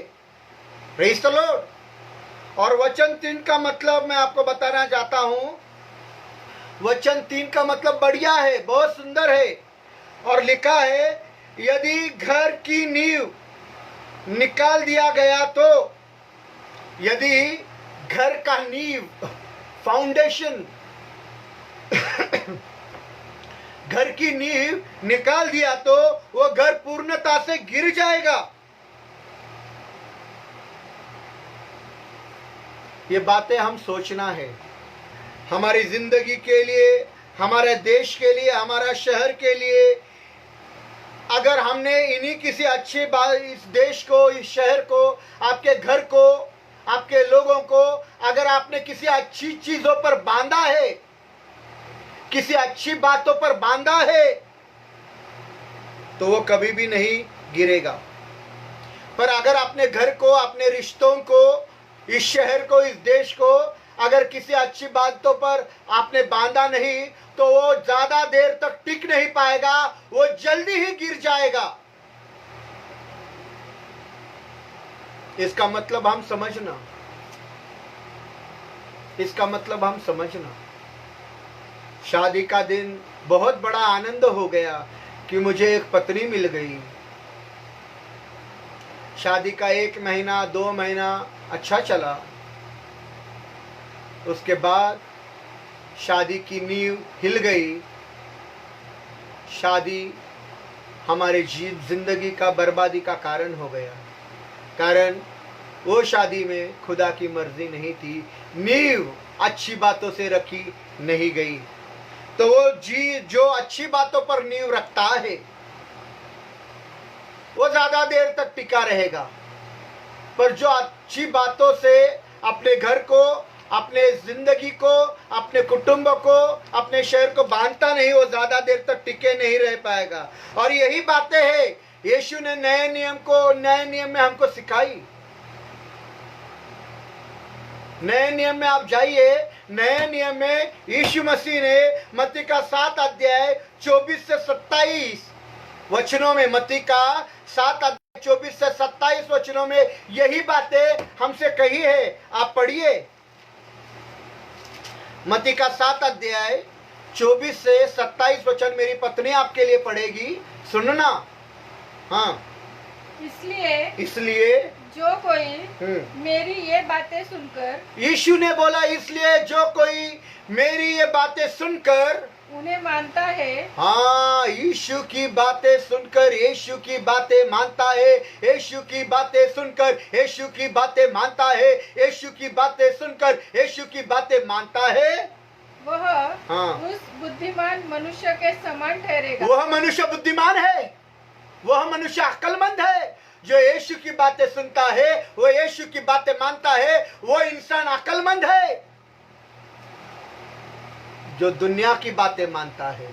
Praise the Lord. और वचन 3 का मतलब मैं आपको बताना चाहता हूं। वचन 3 का मतलब बढ़िया है, बहुत सुंदर है। और लिखा है, यदि घर की नींव निकाल दिया गया तो, यदि घर का नींव, फाउंडेशन, घर की नींव निकाल दिया तो वो घर पूर्णता से गिर जाएगा। ये बातें हम सोचना है हमारी जिंदगी के लिए, हमारे देश के लिए, हमारा शहर के लिए। अगर हमने इन्हीं किसी अच्छी बात, इस देश को, इस शहर को, आपके घर को, आपके लोगों को, अगर आपने किसी अच्छी चीजों पर बांधा है, किसी अच्छी बातों पर बांधा है, तो वो कभी भी नहीं गिरेगा। पर अगर अपने घर को, अपने रिश्तों को, इस शहर को, इस देश को अगर किसी अच्छी बातों पर आपने बांधा नहीं, तो वो ज्यादा देर तक टिक नहीं पाएगा, वो जल्दी ही गिर जाएगा। इसका मतलब हम समझना, इसका मतलब हम समझना। शादी का दिन बहुत बड़ा आनंद हो गया कि मुझे एक पत्नी मिल गई। शादी का 1 महीना, 2 महीना अच्छा चला। उसके बाद शादी की नींव हिल गई। शादी हमारे जिंदगी का बर्बादी का कारण हो गया। कारण वो शादी में खुदा की मर्जी नहीं थी, नींव अच्छी बातों से रखी नहीं गई। तो वो जो अच्छी बातों पर नींव रखता है, वो ज्यादा देर तक टिका रहेगा। पर जो अच्छी बातों से अपने घर को, अपने जिंदगी को, अपने कुटुंब को, अपने शहर को बांधता नहीं, वो ज्यादा देर तक टिके नहीं रह पाएगा। और यही बातें हैं यीशु ने नए नियम में हमको सिखाई। नए नियम में आप जाइए, नए नियम में यीशु मसीह ने मत्ती का 7 अध्याय 24 से 27 वचनों में, मत्ती का 7 अध्याय 24 से 27 वचनों में यही बातें हमसे कही है। आप पढ़िए, मत्ती का 7 अध्याय 24 से 27 वचन मेरी पत्नी आपके लिए पढ़ेगी, सुनना। हाँ, इसलिए जो कोई मेरी ये बातें सुनकर, यीशु ने बोला, इसलिए जो कोई मेरी ये बातें सुनकर उन्हें मानता है। हाँ, यीशु की बातें सुनकर, यीशु की बातें मानता है, यीशु की बातें सुनकर, यीशु की बातें मानता है, यीशु की बातें सुनकर, यीशु की बातें मानता है, वह हाँ, उस बुद्धिमान मनुष्य के समान ठहरेगा। वह मनुष्य बुद्धिमान है, वह मनुष्य अक्लमंद है जो यीशु की बातें सुनता है, वो यीशु की बातें मानता है। वो इंसान अक्लमंद है जो दुनिया की बातें मानता है।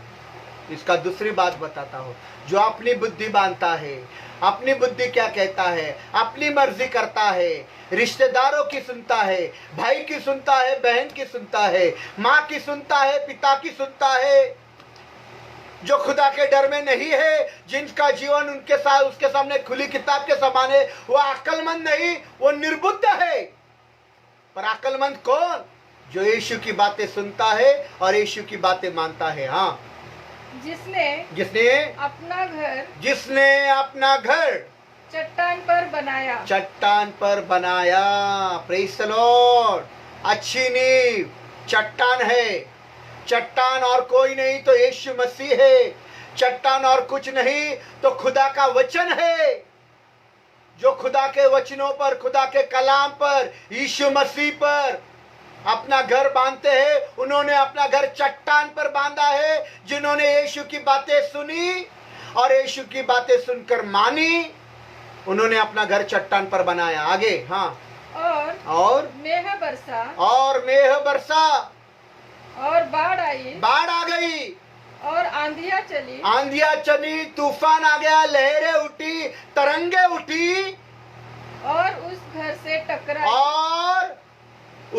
इसका दूसरी बात बताता हूं, जो अपनी बुद्धि मानता है, अपनी बुद्धि क्या कहता है, अपनी मर्जी करता है, रिश्तेदारों की सुनता है, भाई की सुनता है, बहन की सुनता है, माँ की सुनता है, पिता की सुनता है, जो खुदा के डर में नहीं है, जिनका जीवन उनके साथ, उसके सामने खुली किताब के समान है, वो अक्लमंद नहीं, वो निर्बुद्ध है। पर अक्लमंद कौन? जो यीशु की बातें सुनता है और यीशु की बातें मानता है। हाँ, जिसने अपना घर चट्टान पर बनाया। Praise the Lord. अच्छी नींव चट्टान है। चट्टान और कोई नहीं तो यीशु मसीह है। चट्टान और कुछ नहीं तो खुदा का वचन है। जो खुदा के वचनों पर, खुदा के कलाम पर, यीशु मसीह पर अपना घर बांधते हैं, उन्होंने अपना घर चट्टान पर बांधा है। जिन्होंने यीशु की बातें सुनी और यीशु की बातें सुनकर मानी, उन्होंने अपना घर चट्टान पर बनाया। आगे, हाँ, और मेह बरसा, और मेह बरसा, और बाढ़ आई, बाढ़ आ गई, और आंधियां चली, आंधियां चली, तूफान आ गया, लहरें उठी, तरंगे उठी, और उस घर से टकराई, और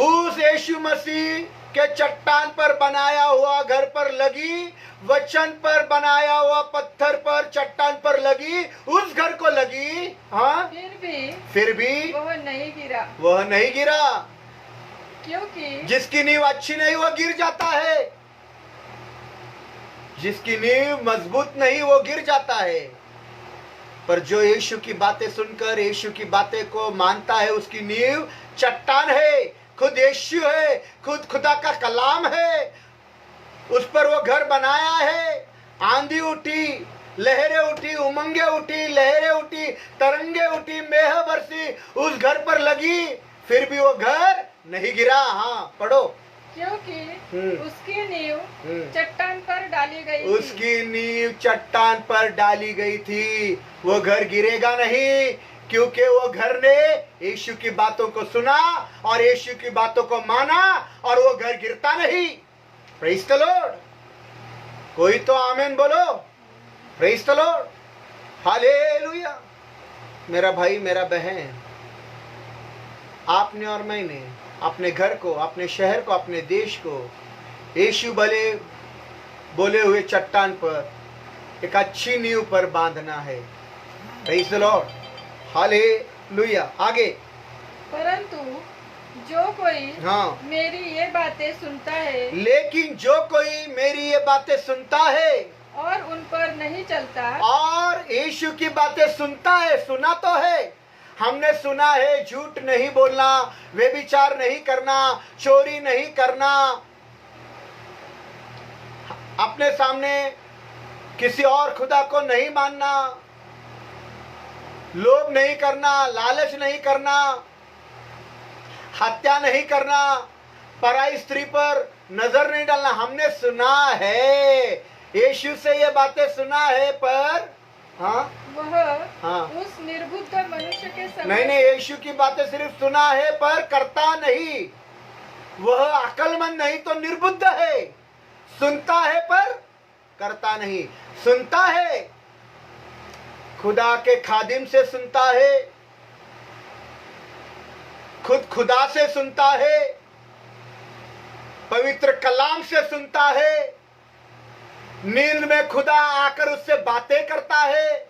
उस यीशु मसीह के चट्टान पर बनाया हुआ घर पर लगी, वचन पर बनाया हुआ पत्थर पर, चट्टान पर लगी, उस घर को लगी। हाँ, फिर भी वह नहीं गिरा, वह नहीं गिरा, क्योंकि जिसकी नींव अच्छी नहीं वह गिर जाता है, जिसकी नींव मजबूत नहीं वो गिर जाता है। पर जो यीशु की बातें सुनकर यीशु की बातें को मानता है, उसकी नींव चट्टान है, खुद यीशु है, खुद खुदा का कलाम है, उस पर वो घर बनाया है। आंधी उठी, लहरें उठी, उमंगे उठी, लहरें उठी, तरंगे उठी, मेह बरसी, उस घर पर लगी, फिर भी वो घर नहीं गिरा। हाँ, पढ़ो। क्योंकि उसकी नींव चट्टान पर डाली गई थी। उसकी नींव चट्टान पर डाली गई थी, वो घर गिरेगा नहीं, क्योंकि वो घर ने यीशु की बातों को सुना और यीशु की बातों को माना, और वो घर गिरता नहीं। Praise the Lord. कोई तो आमीन बोलो। Praise the lord, hallelujah. मेरा भाई, मेरा बहन, आपने और मैंने अपने घर को, अपने शहर को, अपने देश को यीशु बोले हुए चट्टान पर, एक अच्छी नींव पर बांधना है। Praise the lord, hallelujah. आगे, परंतु जो कोई हाँ, मेरी ये बातें सुनता है, लेकिन जो कोई मेरी ये बातें सुनता है और उन पर नहीं चलता, और यीशु की बातें सुनता है, सुना तो है, हमने सुना है, झूठ नहीं बोलना, व्यभिचार नहीं करना, चोरी नहीं करना, अपने सामने किसी और खुदा को नहीं मानना, लोभ नहीं करना, लालच नहीं करना, हत्या नहीं करना, पराई स्त्री पर नजर नहीं डालना। हमने सुना है, यीशु से ये बातें सुना है, पर हाँ, वह उस निर्बुद्ध मनुष्य के समय नहीं, यीशु की बातें सिर्फ सुना है पर करता नहीं। वह अक्लमंद नहीं तो निर्बुद्ध है, सुनता है पर करता नहीं। सुनता है, खुदा के खादिम से सुनता है, खुद खुदा से सुनता है, पवित्र कलाम से सुनता है, नींद में खुदा आकर उससे बातें करता है,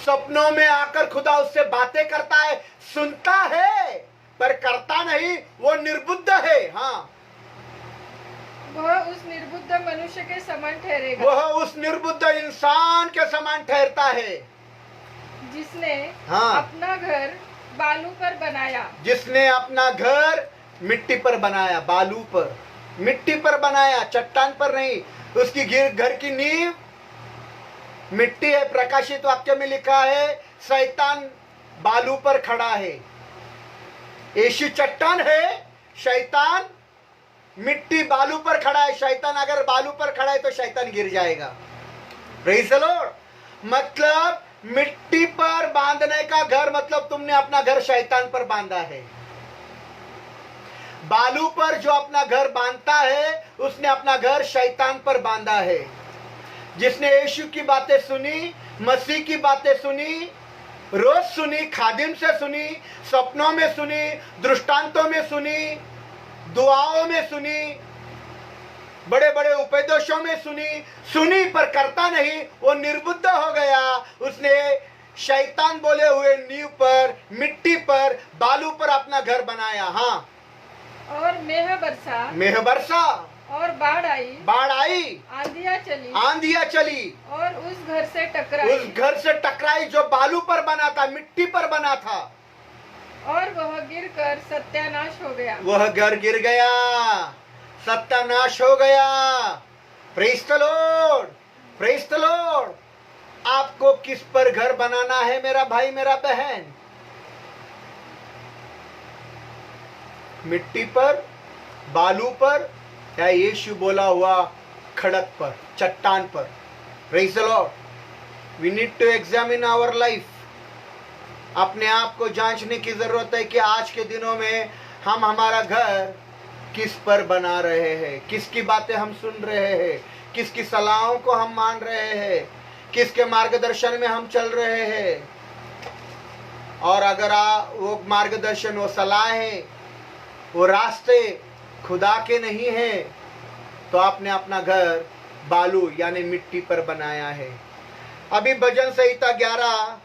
सपनों में आकर खुदा उससे बातें करता है। सुनता है पर करता नहीं, वो निर्बुद्ध है। हाँ, वह उस निर्बुद्ध मनुष्य के समान ठहरेगा, वह उस निर्बुद्ध इंसान के समान ठहरता है, जिसने हाँ, अपना घर बालू पर बनाया, जिसने अपना घर मिट्टी पर बनाया, बालू पर, मिट्टी पर बनाया, चट्टान पर नहीं। उसकी घर की नींव मिट्टी है। प्रकाशित वाक्य में लिखा है, शैतान बालू पर खड़ा है। यीशु चट्टान है, शैतान मिट्टी बालू पर खड़ा है। शैतान अगर बालू पर खड़ा है तो शैतान गिर जाएगा। Praise the Lord. मतलब मिट्टी पर बांधने का घर, मतलब तुमने अपना घर शैतान पर बांधा है। बालू पर जो अपना घर बांधता है, उसने अपना घर शैतान पर बांधा है। जिसने यीशु की बातें सुनी, मसीह की बातें सुनी, रोज सुनी, खादिम से सुनी, सपनों में सुनी, दृष्टांतों में सुनी, दुआओं में सुनी, बड़े बड़े उपदेशों में सुनी पर करता नहीं, वो निर्बुद्ध हो गया। उसने शैतान बोले हुए नींव पर, मिट्टी पर, बालू पर अपना घर बनाया। हाँ, और मेह बरसा और बाढ़ आई, आंधियां चली और उस घर से टकराई जो बालू पर बना था, मिट्टी पर बना था, और वह गिरकर सत्यानाश हो गया। वह घर गिर गया, सत्यानाश हो गया। Praise the lord, praise the Lord. आपको किस पर घर बनाना है मेरा भाई, मेरा बहन? मिट्टी पर बालू पर या यीशु बोला हुआ खड़क पर, चट्टान पर? Praise the Lord. We need to examine our life. अपने आप को जांचने की जरूरत है कि आज के दिनों में हम हमारा घर किस पर बना रहे हैं, किसकी बातें हम सुन रहे हैं, किसकी सलाहों को हम मान रहे हैं, किसके मार्गदर्शन में हम चल रहे हैं। और अगर वो मार्गदर्शन, वो सलाहें, वो रास्ते खुदा के नहीं हैं, तो आपने अपना घर बालू यानी मिट्टी पर बनाया है। अभी भजन संहिता 11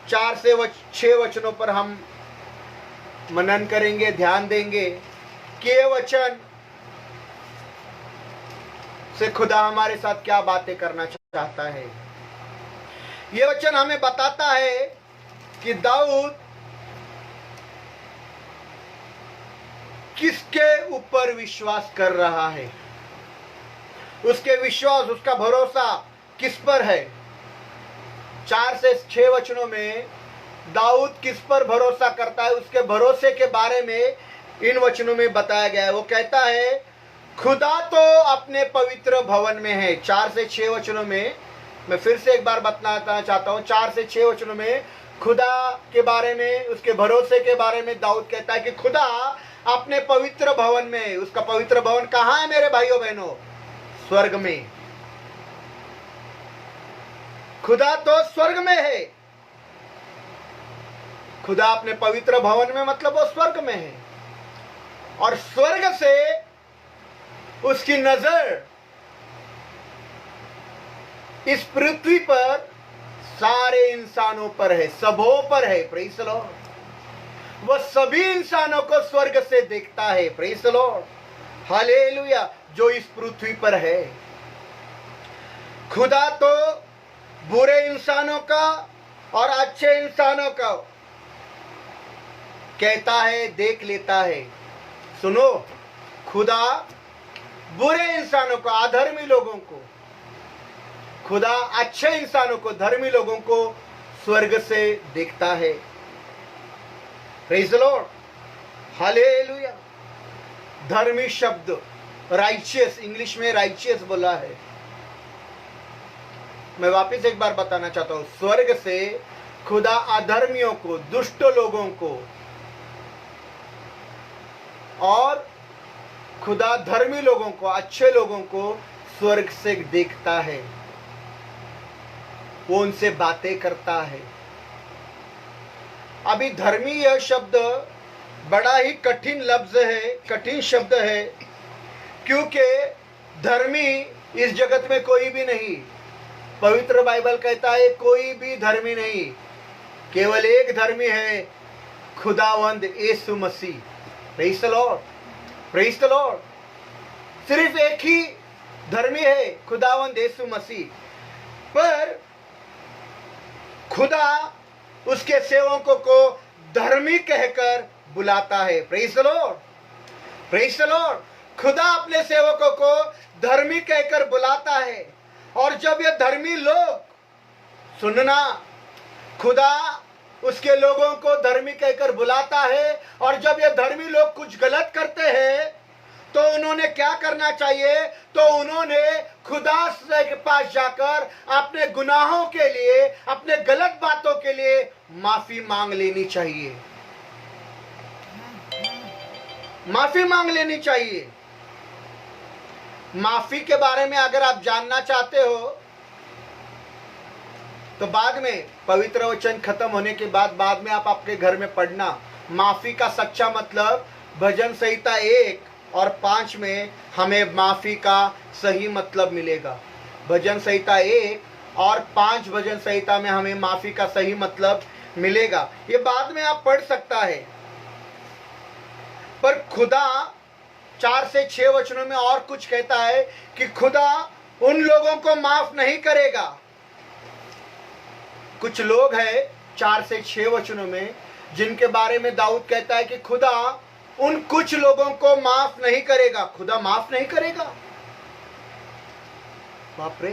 4 से 6 वचनों पर हम मनन करेंगे, ध्यान देंगे कि ये वचन से खुदा हमारे साथ क्या बातें करना चाहता है। ये वचन हमें बताता है कि दाऊद किसके ऊपर विश्वास कर रहा है, उसके विश्वास, उसका भरोसा किस पर है। 4 से 6 वचनों में दाऊद किस पर भरोसा करता है, उसके भरोसे के बारे में इन वचनों में बताया गया है। वो कहता है खुदा तो अपने पवित्र भवन में है। 4 से 6 वचनों में मैं फिर से एक बार बताना चाहता हूं। 4 से 6 वचनों में खुदा के बारे में, उसके भरोसे के बारे में दाऊद कहता है कि खुदा अपने पवित्र भवन में है। उसका पवित्र भवन कहां है मेरे भाइयों बहनों? स्वर्ग में। खुदा तो स्वर्ग में है। खुदा अपने पवित्र भवन में मतलब वो स्वर्ग में है, और स्वर्ग से उसकी नजर इस पृथ्वी पर सारे इंसानों पर है, सबों पर है। Praise the Lord. वह सभी इंसानों को स्वर्ग से देखता है। Praise the lord, hallelujah. जो इस पृथ्वी पर है, खुदा तो बुरे इंसानों का और अच्छे इंसानों का कहता है, देख लेता है। सुनो, खुदा बुरे इंसानों को, अधर्मी लोगों को, खुदा अच्छे इंसानों को, धर्मी लोगों को स्वर्ग से देखता है। Praise the lord, hallelujah. धर्मी शब्द राइचियस, इंग्लिश में राइचियस बोला है। मैं वापस एक बार बताना चाहता हूं, स्वर्ग से खुदा अधर्मियों को, दुष्ट लोगों को, और खुदा धर्मी लोगों को, अच्छे लोगों को स्वर्ग से देखता है। वो उनसे बातें करता है। अभी धर्मी यह शब्द बड़ा ही कठिन लफ्ज है, कठिन शब्द है, क्योंकि धर्मी इस जगत में कोई भी नहीं। पवित्र बाइबल कहता है कोई भी धर्मी नहीं, केवल एक धर्मी है, खुदावंद Yeshu Masih. Praise the lord, praise the lord. सिर्फ एक ही धर्मी है, खुदावंद यीशु मसीह। पर खुदा उसके सेवकों को धर्मी कहकर बुलाता है। Praise the lord, praise the Lord. खुदा अपने सेवकों को धर्मी कहकर बुलाता है, और जब ये धर्मी लोग, सुनना, खुदा उसके लोगों को धर्मी कहकर बुलाता है, और जब ये धर्मी लोग कुछ गलत करते हैं तो उन्होंने क्या करना चाहिए? तो उन्होंने खुदा के पास जाकर अपने गुनाहों के लिए, अपने गलत बातों के लिए माफी मांग लेनी चाहिए, माफी मांग लेनी चाहिए। माफी के बारे में अगर आप जानना चाहते हो तो बाद में, पवित्र वचन खत्म होने के बाद में आप आपके घर में पढ़ना। माफी का सच्चा मतलब भजन संहिता 1 और 5 में हमें माफी का सही मतलब मिलेगा। भजन संहिता 1 और 5 भजन संहिता में हमें माफी का सही मतलब मिलेगा। ये बाद में आप पढ़ सकता है। पर खुदा 4 से 6 वचनों में और कुछ कहता है कि खुदा उन लोगों को माफ नहीं करेगा। कुछ लोग हैं 4 से 6 वचनों में जिनके बारे में दाऊद कहता है कि खुदा उन कुछ लोगों को माफ नहीं करेगा। खुदा माफ नहीं करेगा। बाप रे।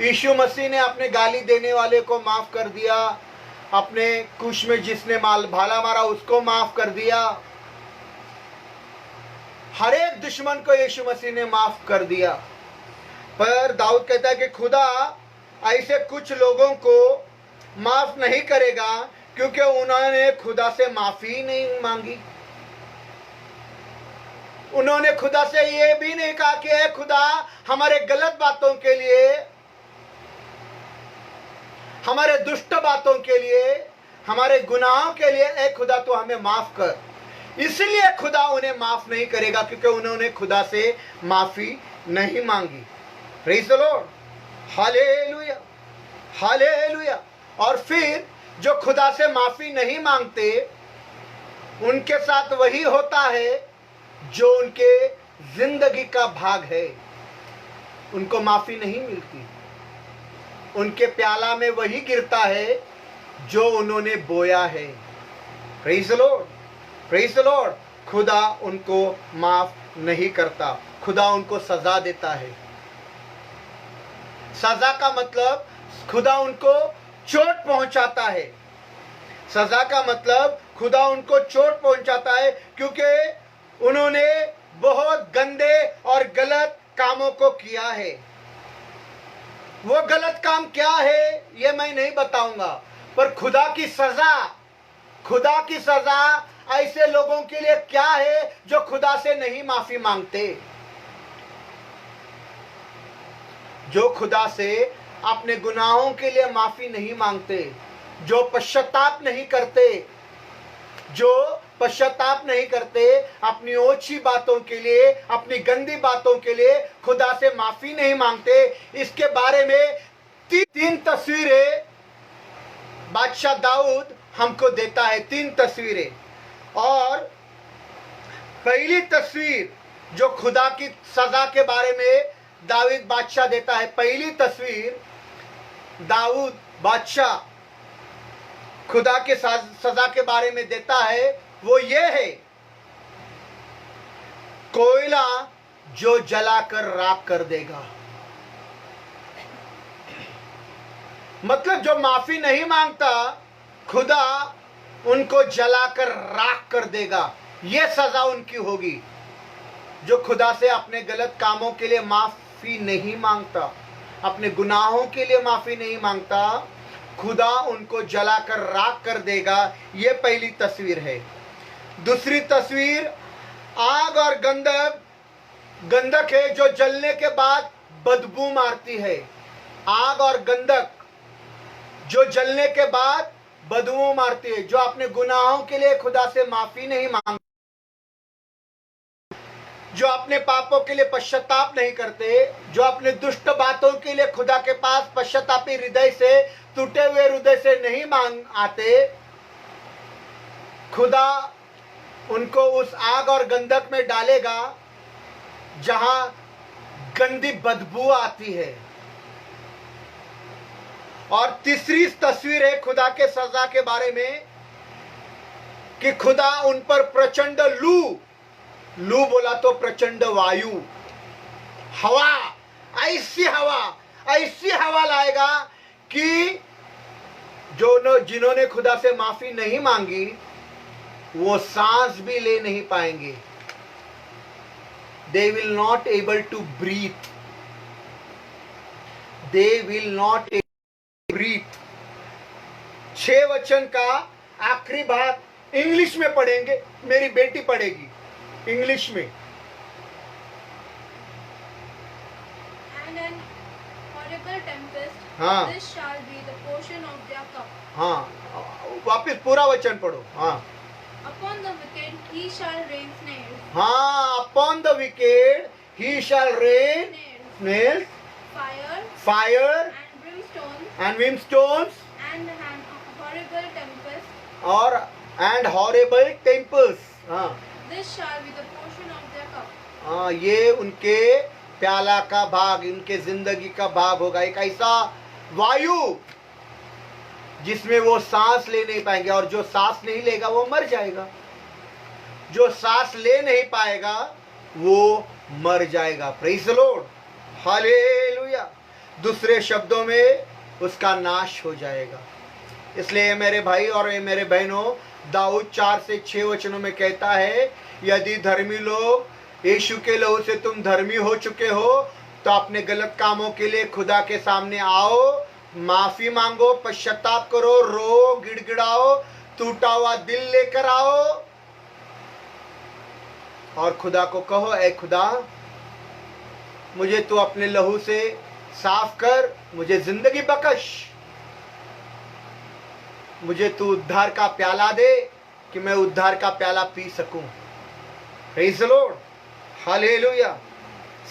यीशु मसीह ने अपने गाली देने वाले को माफ कर दिया, अपने कुश में जिसने भाला मारा उसको माफ कर दिया। हर एक दुश्मन को यीशु मसीह ने माफ कर दिया। पर दाऊद कहता है कि खुदा ऐसे कुछ लोगों को माफ नहीं करेगा क्योंकि उन्होंने खुदा से माफी नहीं मांगी। उन्होंने खुदा से ये भी नहीं कहा कि ऐ खुदा हमारे गलत बातों के लिए, हमारे दुष्ट बातों के लिए, हमारे गुनाहों के लिए ऐ खुदा तो हमें माफ कर। इसलिए खुदा उन्हें माफ नहीं करेगा क्योंकि उन्होंने खुदा से माफी नहीं मांगी। प्रेज़ द लॉर्ड, हालेलुया, हालेलुया। और फिर जो खुदा से माफी नहीं मांगते उनके साथ वही होता है जो उनके जिंदगी का भाग है। उनको माफी नहीं मिलती, उनके प्याला में वही गिरता है जो उन्होंने बोया है। Praise the lord, praise the Lord. खुदा उनको माफ नहीं करता, खुदा उनको सजा देता है। सजा का मतलब खुदा उनको चोट पहुंचाता है। सजा का मतलब खुदा उनको चोट पहुंचाता है क्योंकि उन्होंने बहुत गंदे और गलत कामों को किया है। वो गलत काम क्या है ये मैं नहीं बताऊंगा, पर खुदा की सजा, खुदा की सजा ऐसे लोगों के लिए क्या है जो खुदा से नहीं माफी मांगते, जो खुदा से अपने गुनाहों के लिए माफी नहीं मांगते, जो पश्चाताप नहीं करते, जो पश्चाताप नहीं करते, अपनी ओछी बातों के लिए, अपनी गंदी बातों के लिए खुदा से माफी नहीं मांगते। इसके बारे में तीन तस्वीरें बादशाह दाऊद हमको देता है, 3 तस्वीरें। और पहली तस्वीर जो खुदा की सजा के बारे में दाऊद बादशाह देता है, पहली तस्वीर दाऊद बादशाह खुदा के सजा के बारे में देता है, वो ये है, कोयला जो जलाकर राख कर देगा। मतलब जो माफी नहीं मांगता खुदा उनको जलाकर राख कर देगा, ये सजा उनकी होगी। जो खुदा से अपने गलत कामों के लिए माफी नहीं मांगता, अपने गुनाहों के लिए माफी नहीं मांगता, खुदा उनको जलाकर राख कर देगा। ये पहली तस्वीर है। दूसरी तस्वीर आग और गंधक, गंधक है जो जलने के बाद बदबू मारती है। आग और गंधक जो जलने के बाद बदबू मारती है, जो अपने गुनाहों के लिए खुदा से माफी नहीं मांगते, जो अपने पापों के लिए पश्चाताप नहीं करते, जो अपने दुष्ट बातों के लिए खुदा के पास पश्चातापी हृदय से, टूटे हुए हृदय से नहीं मांग आते, खुदा उनको उस आग और गंधक में डालेगा जहां गंदी बदबू आती है। और तीसरी तस्वीर है खुदा के सजा के बारे में कि खुदा उन पर प्रचंड लू बोला तो प्रचंड वायु, हवा, ऐसी हवा लाएगा कि जिन्होंने खुदा से माफी नहीं मांगी वो सांस भी ले नहीं पाएंगे। They will not able to breathe. They will not able to breathe. 6 वचन का आखिरी भाग इंग्लिश में पढ़ेंगे, मेरी बेटी पढ़ेगी इंग्लिश में। And an horrible tempest, हाँ। this shall be the portion of their cup. हाँ, वापिस पूरा वचन पढ़ो। हाँ, Upon the wicked he shall rain snares, हाँ, upon the wicked he shall rain snails, fire and brimstone, and brimstones and an horrible tempest. और and horrible temples। हाँ, This shall be the portion of their cup. हाँ, ये उनके प्याला का भाग, इनके जिंदगी का भाग होगा। एक ऐसा वायु जिसमें वो सांस ले नहीं पाएंगे, और जो सांस नहीं लेगा वो मर जाएगा। जो सांस ले नहीं पाएगा वो मर जाएगा। Praise the lord, hallelujah. दूसरे शब्दों में उसका नाश हो जाएगा। इसलिए मेरे भाई और मेरे बहनों, दाऊद 4 से 6 वचनों में कहता है, यदि धर्मी लोग यीशु के लहू से तुम धर्मी हो चुके हो, तो अपने गलत कामों के लिए खुदा के सामने आओ, माफी मांगो, पश्चाताप करो, रो, गिड़गिड़ाओ, टूटा हुआ दिल लेकर आओ और खुदा को कहो, ऐ खुदा, मुझे तू अपने लहू से साफ कर, मुझे जिंदगी बख्श, मुझे तू उद्धार का प्याला दे कि मैं उद्धार का प्याला पी सकूं। प्रेज़ द लॉर्ड, हालेलुया।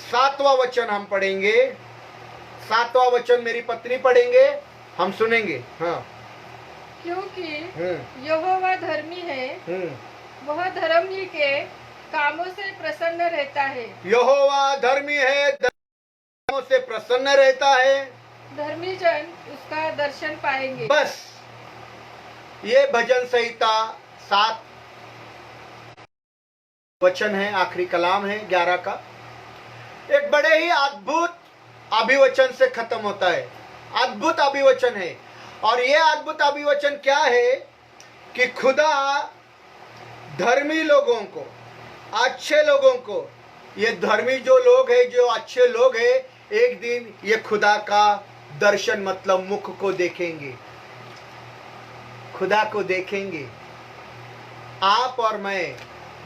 7वां वचन हम पढ़ेंगे, 7वां वचन मेरी पत्नी पढ़ेंगे, हम सुनेंगे। हाँ, क्योंकि यहोवा धर्मी है, वह धर्म ही के कामों से प्रसन्न रहता है। यहोवा धर्मी है, धर्मों से प्रसन्न रहता है, धर्मी जन उसका दर्शन पाएंगे। बस ये भजन संहिता 7 वचन है, आखिरी कलाम है 11 का। एक बड़े ही अद्भुत अभिवचन से खत्म होता है, अद्भुत अभिवचन है। और ये अद्भुत अभिवचन क्या है कि खुदा धर्मी लोगों को, अच्छे लोगों को, ये धर्मी जो लोग हैं, जो अच्छे लोग हैं, एक दिन ये खुदा का दर्शन मतलब मुख को देखेंगे, खुदा को देखेंगे। आप और मैं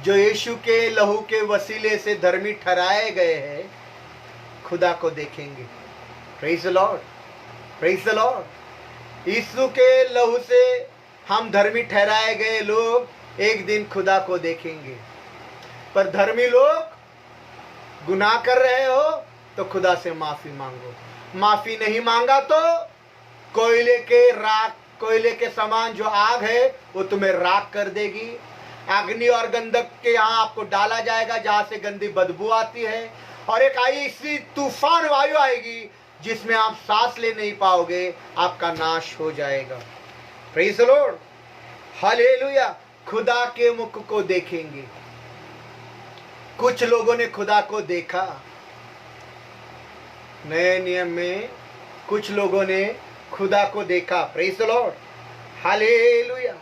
जो यीशु के लहू के वसीले से धर्मी ठहराए गए हैं, खुदा को देखेंगे। Praise the lord, praise the lord. Yeshu के लहू से हम धर्मी ठहराए गए लोग एक दिन खुदा को देखेंगे। पर धर्मी लोग गुनाह कर रहे हो तो खुदा से माफी मांगो, माफी नहीं मांगा तो कोयले के समान जो आग है वो तुम्हें राख कर देगी। अग्नि और गंधक के यहाँ आपको डाला जाएगा जहां से गंदी बदबू आती है, और एक ऐसी तूफान वायु आएगी जिसमें आप सांस ले नहीं पाओगे, आपका नाश हो जाएगा। Praise the lord, hallelujah. खुदा के मुख को देखेंगे। कुछ लोगों ने खुदा को देखा, नए नियम में कुछ लोगों ने खुदा को देखा। Praise the lord, hallelujah.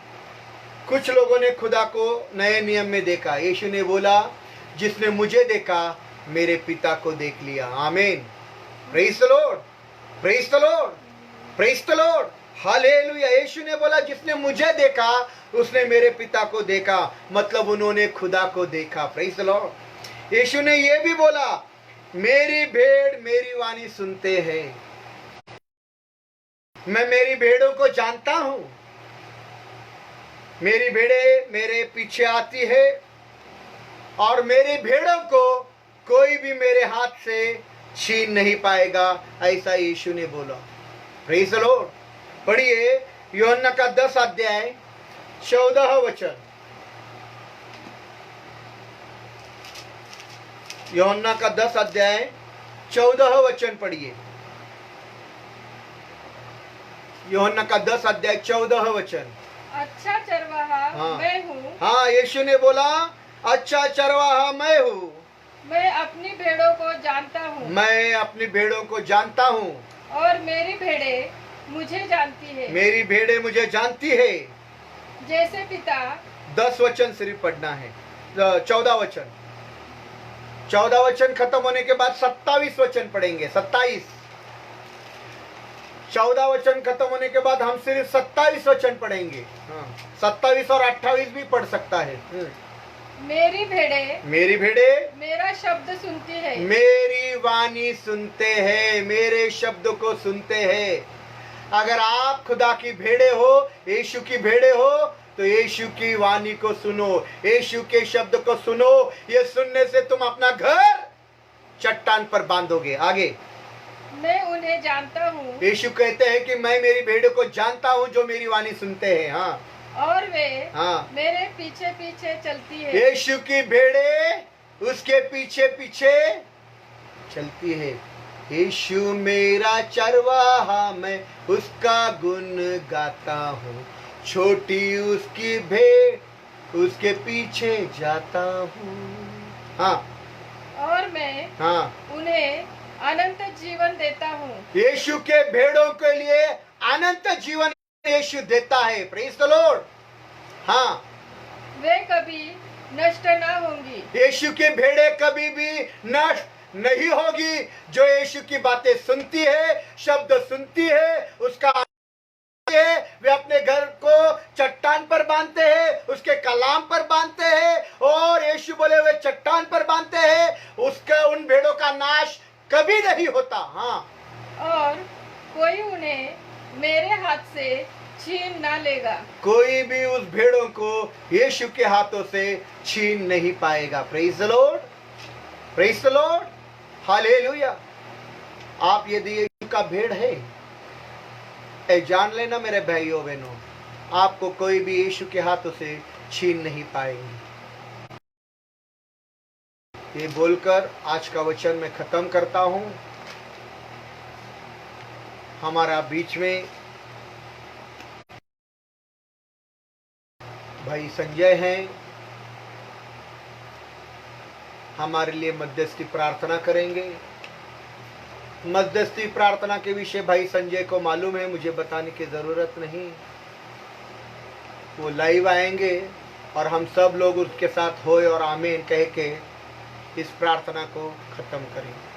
कुछ लोगों ने खुदा को नए नियम में देखा। यीशु ने बोला, जिसने मुझे देखा मेरे पिता को देख लिया। आमीन। Praise the lord, praise the lord, praise the lord, हालेलुया। यीशु ने बोला, जिसने मुझे देखा उसने मेरे पिता को देखा, मतलब उन्होंने खुदा को देखा। Praise the lord. यीशु ने यह भी बोला, मेरी भेड़ मेरी वाणी सुनते हैं, मैं मेरी भेड़ों को जानता हूं, मेरी भेड़े मेरे पीछे आती है और मेरी भेड़ों को कोई भी मेरे हाथ से छीन नहीं पाएगा, ऐसा यीशु ने बोला। Praise the Lord. पढ़िए यूहन्ना का 10 अध्याय 14 वचन। यूहन्ना का 10 अध्याय 14 वचन पढ़िए। यूहन्ना का 10 अध्याय 14 वचन। अच्छा चरवाहा मैं हूँ। हाँ, यीशु ने बोला, अच्छा चरवाहा मैं हूँ, मैं अपनी भेड़ों को जानता हूँ, मैं अपनी भेड़ों को जानता हूँ, और मेरी भेड़े मुझे जानती है, मेरी भेड़े मुझे जानती है। जैसे पिता। 10 वचन सिर्फ पढ़ना है, 14 वचन। 14 वचन खत्म होने के बाद 27 वचन पढ़ेंगे। 27, 14 वचन खत्म होने के बाद हम सिर्फ 27 वचन पढ़ेंगे। 27 और 28 भी पढ़ सकता है। मेरी भेड़े मेरा शब्द सुनती है, मेरी वाणी सुनते हैं, मेरे शब्द को सुनते हैं। अगर आप खुदा की भेड़े हो, यीशु की भेड़े हो, तो यीशु की वाणी को सुनो, यीशु के शब्द को सुनो। ये सुनने से तुम अपना घर चट्टान पर बांधोगे। आगे, मैं उन्हें जानता हूँ। यीशु कहते हैं कि मैं मेरी भेड़ों को जानता हूँ जो मेरी वाणी सुनते हैं। हाँ, और वे हाँ, मेरे पीछे पीछे चलती है। यीशु की भेड़े उसके पीछे पीछे चलती है। यीशु मेरा चरवाहा, मैं उसका गुण गाता हूँ, छोटी उसकी भेड़ उसके पीछे जाता हूँ। हाँ, और मैं उन्हें अनंत जीवन देता हूँ। यीशु के भेड़ों के लिए अनंत जीवन यीशु देता है। Praise the Lord. हाँ, वे कभी नष्ट न होंगी। यीशु की भेड़ें कभी भी नष्ट नहीं होगी। जो यीशु की बातें सुनती है, शब्द सुनती है, उसका है, वे अपने घर को चट्टान पर बांधते हैं, उसके कलाम पर बांधते हैं और यीशु बोले हुए चट्टान पर बांधते हैं। उसका उन भेड़ों का नाश कभी नहीं होता। हाँ, और कोई उन्हें मेरे हाथ से छीन ना लेगा। कोई भी उस भेड़ों को यीशु के हाथों से छीन नहीं पाएगा। Praise the Lord, praise the lord, hallelujah. आप यदि यीशु का भेड़ है, जान लेना मेरे भाइयों बहनों, आपको कोई भी यीशु के हाथों से छीन नहीं पाएंगे। ये बोलकर आज का वचन मैं खत्म करता हूं। हमारा बीच में भाई संजय हैं, हमारे लिए मध्यस्थी प्रार्थना करेंगे। मध्यस्थी प्रार्थना के विषय भाई संजय को मालूम है, मुझे बताने की जरूरत नहीं। वो लाइव आएंगे और हम सब लोग उसके साथ होए और आमीन कह के इस प्रार्थना को खत्म करेंगे।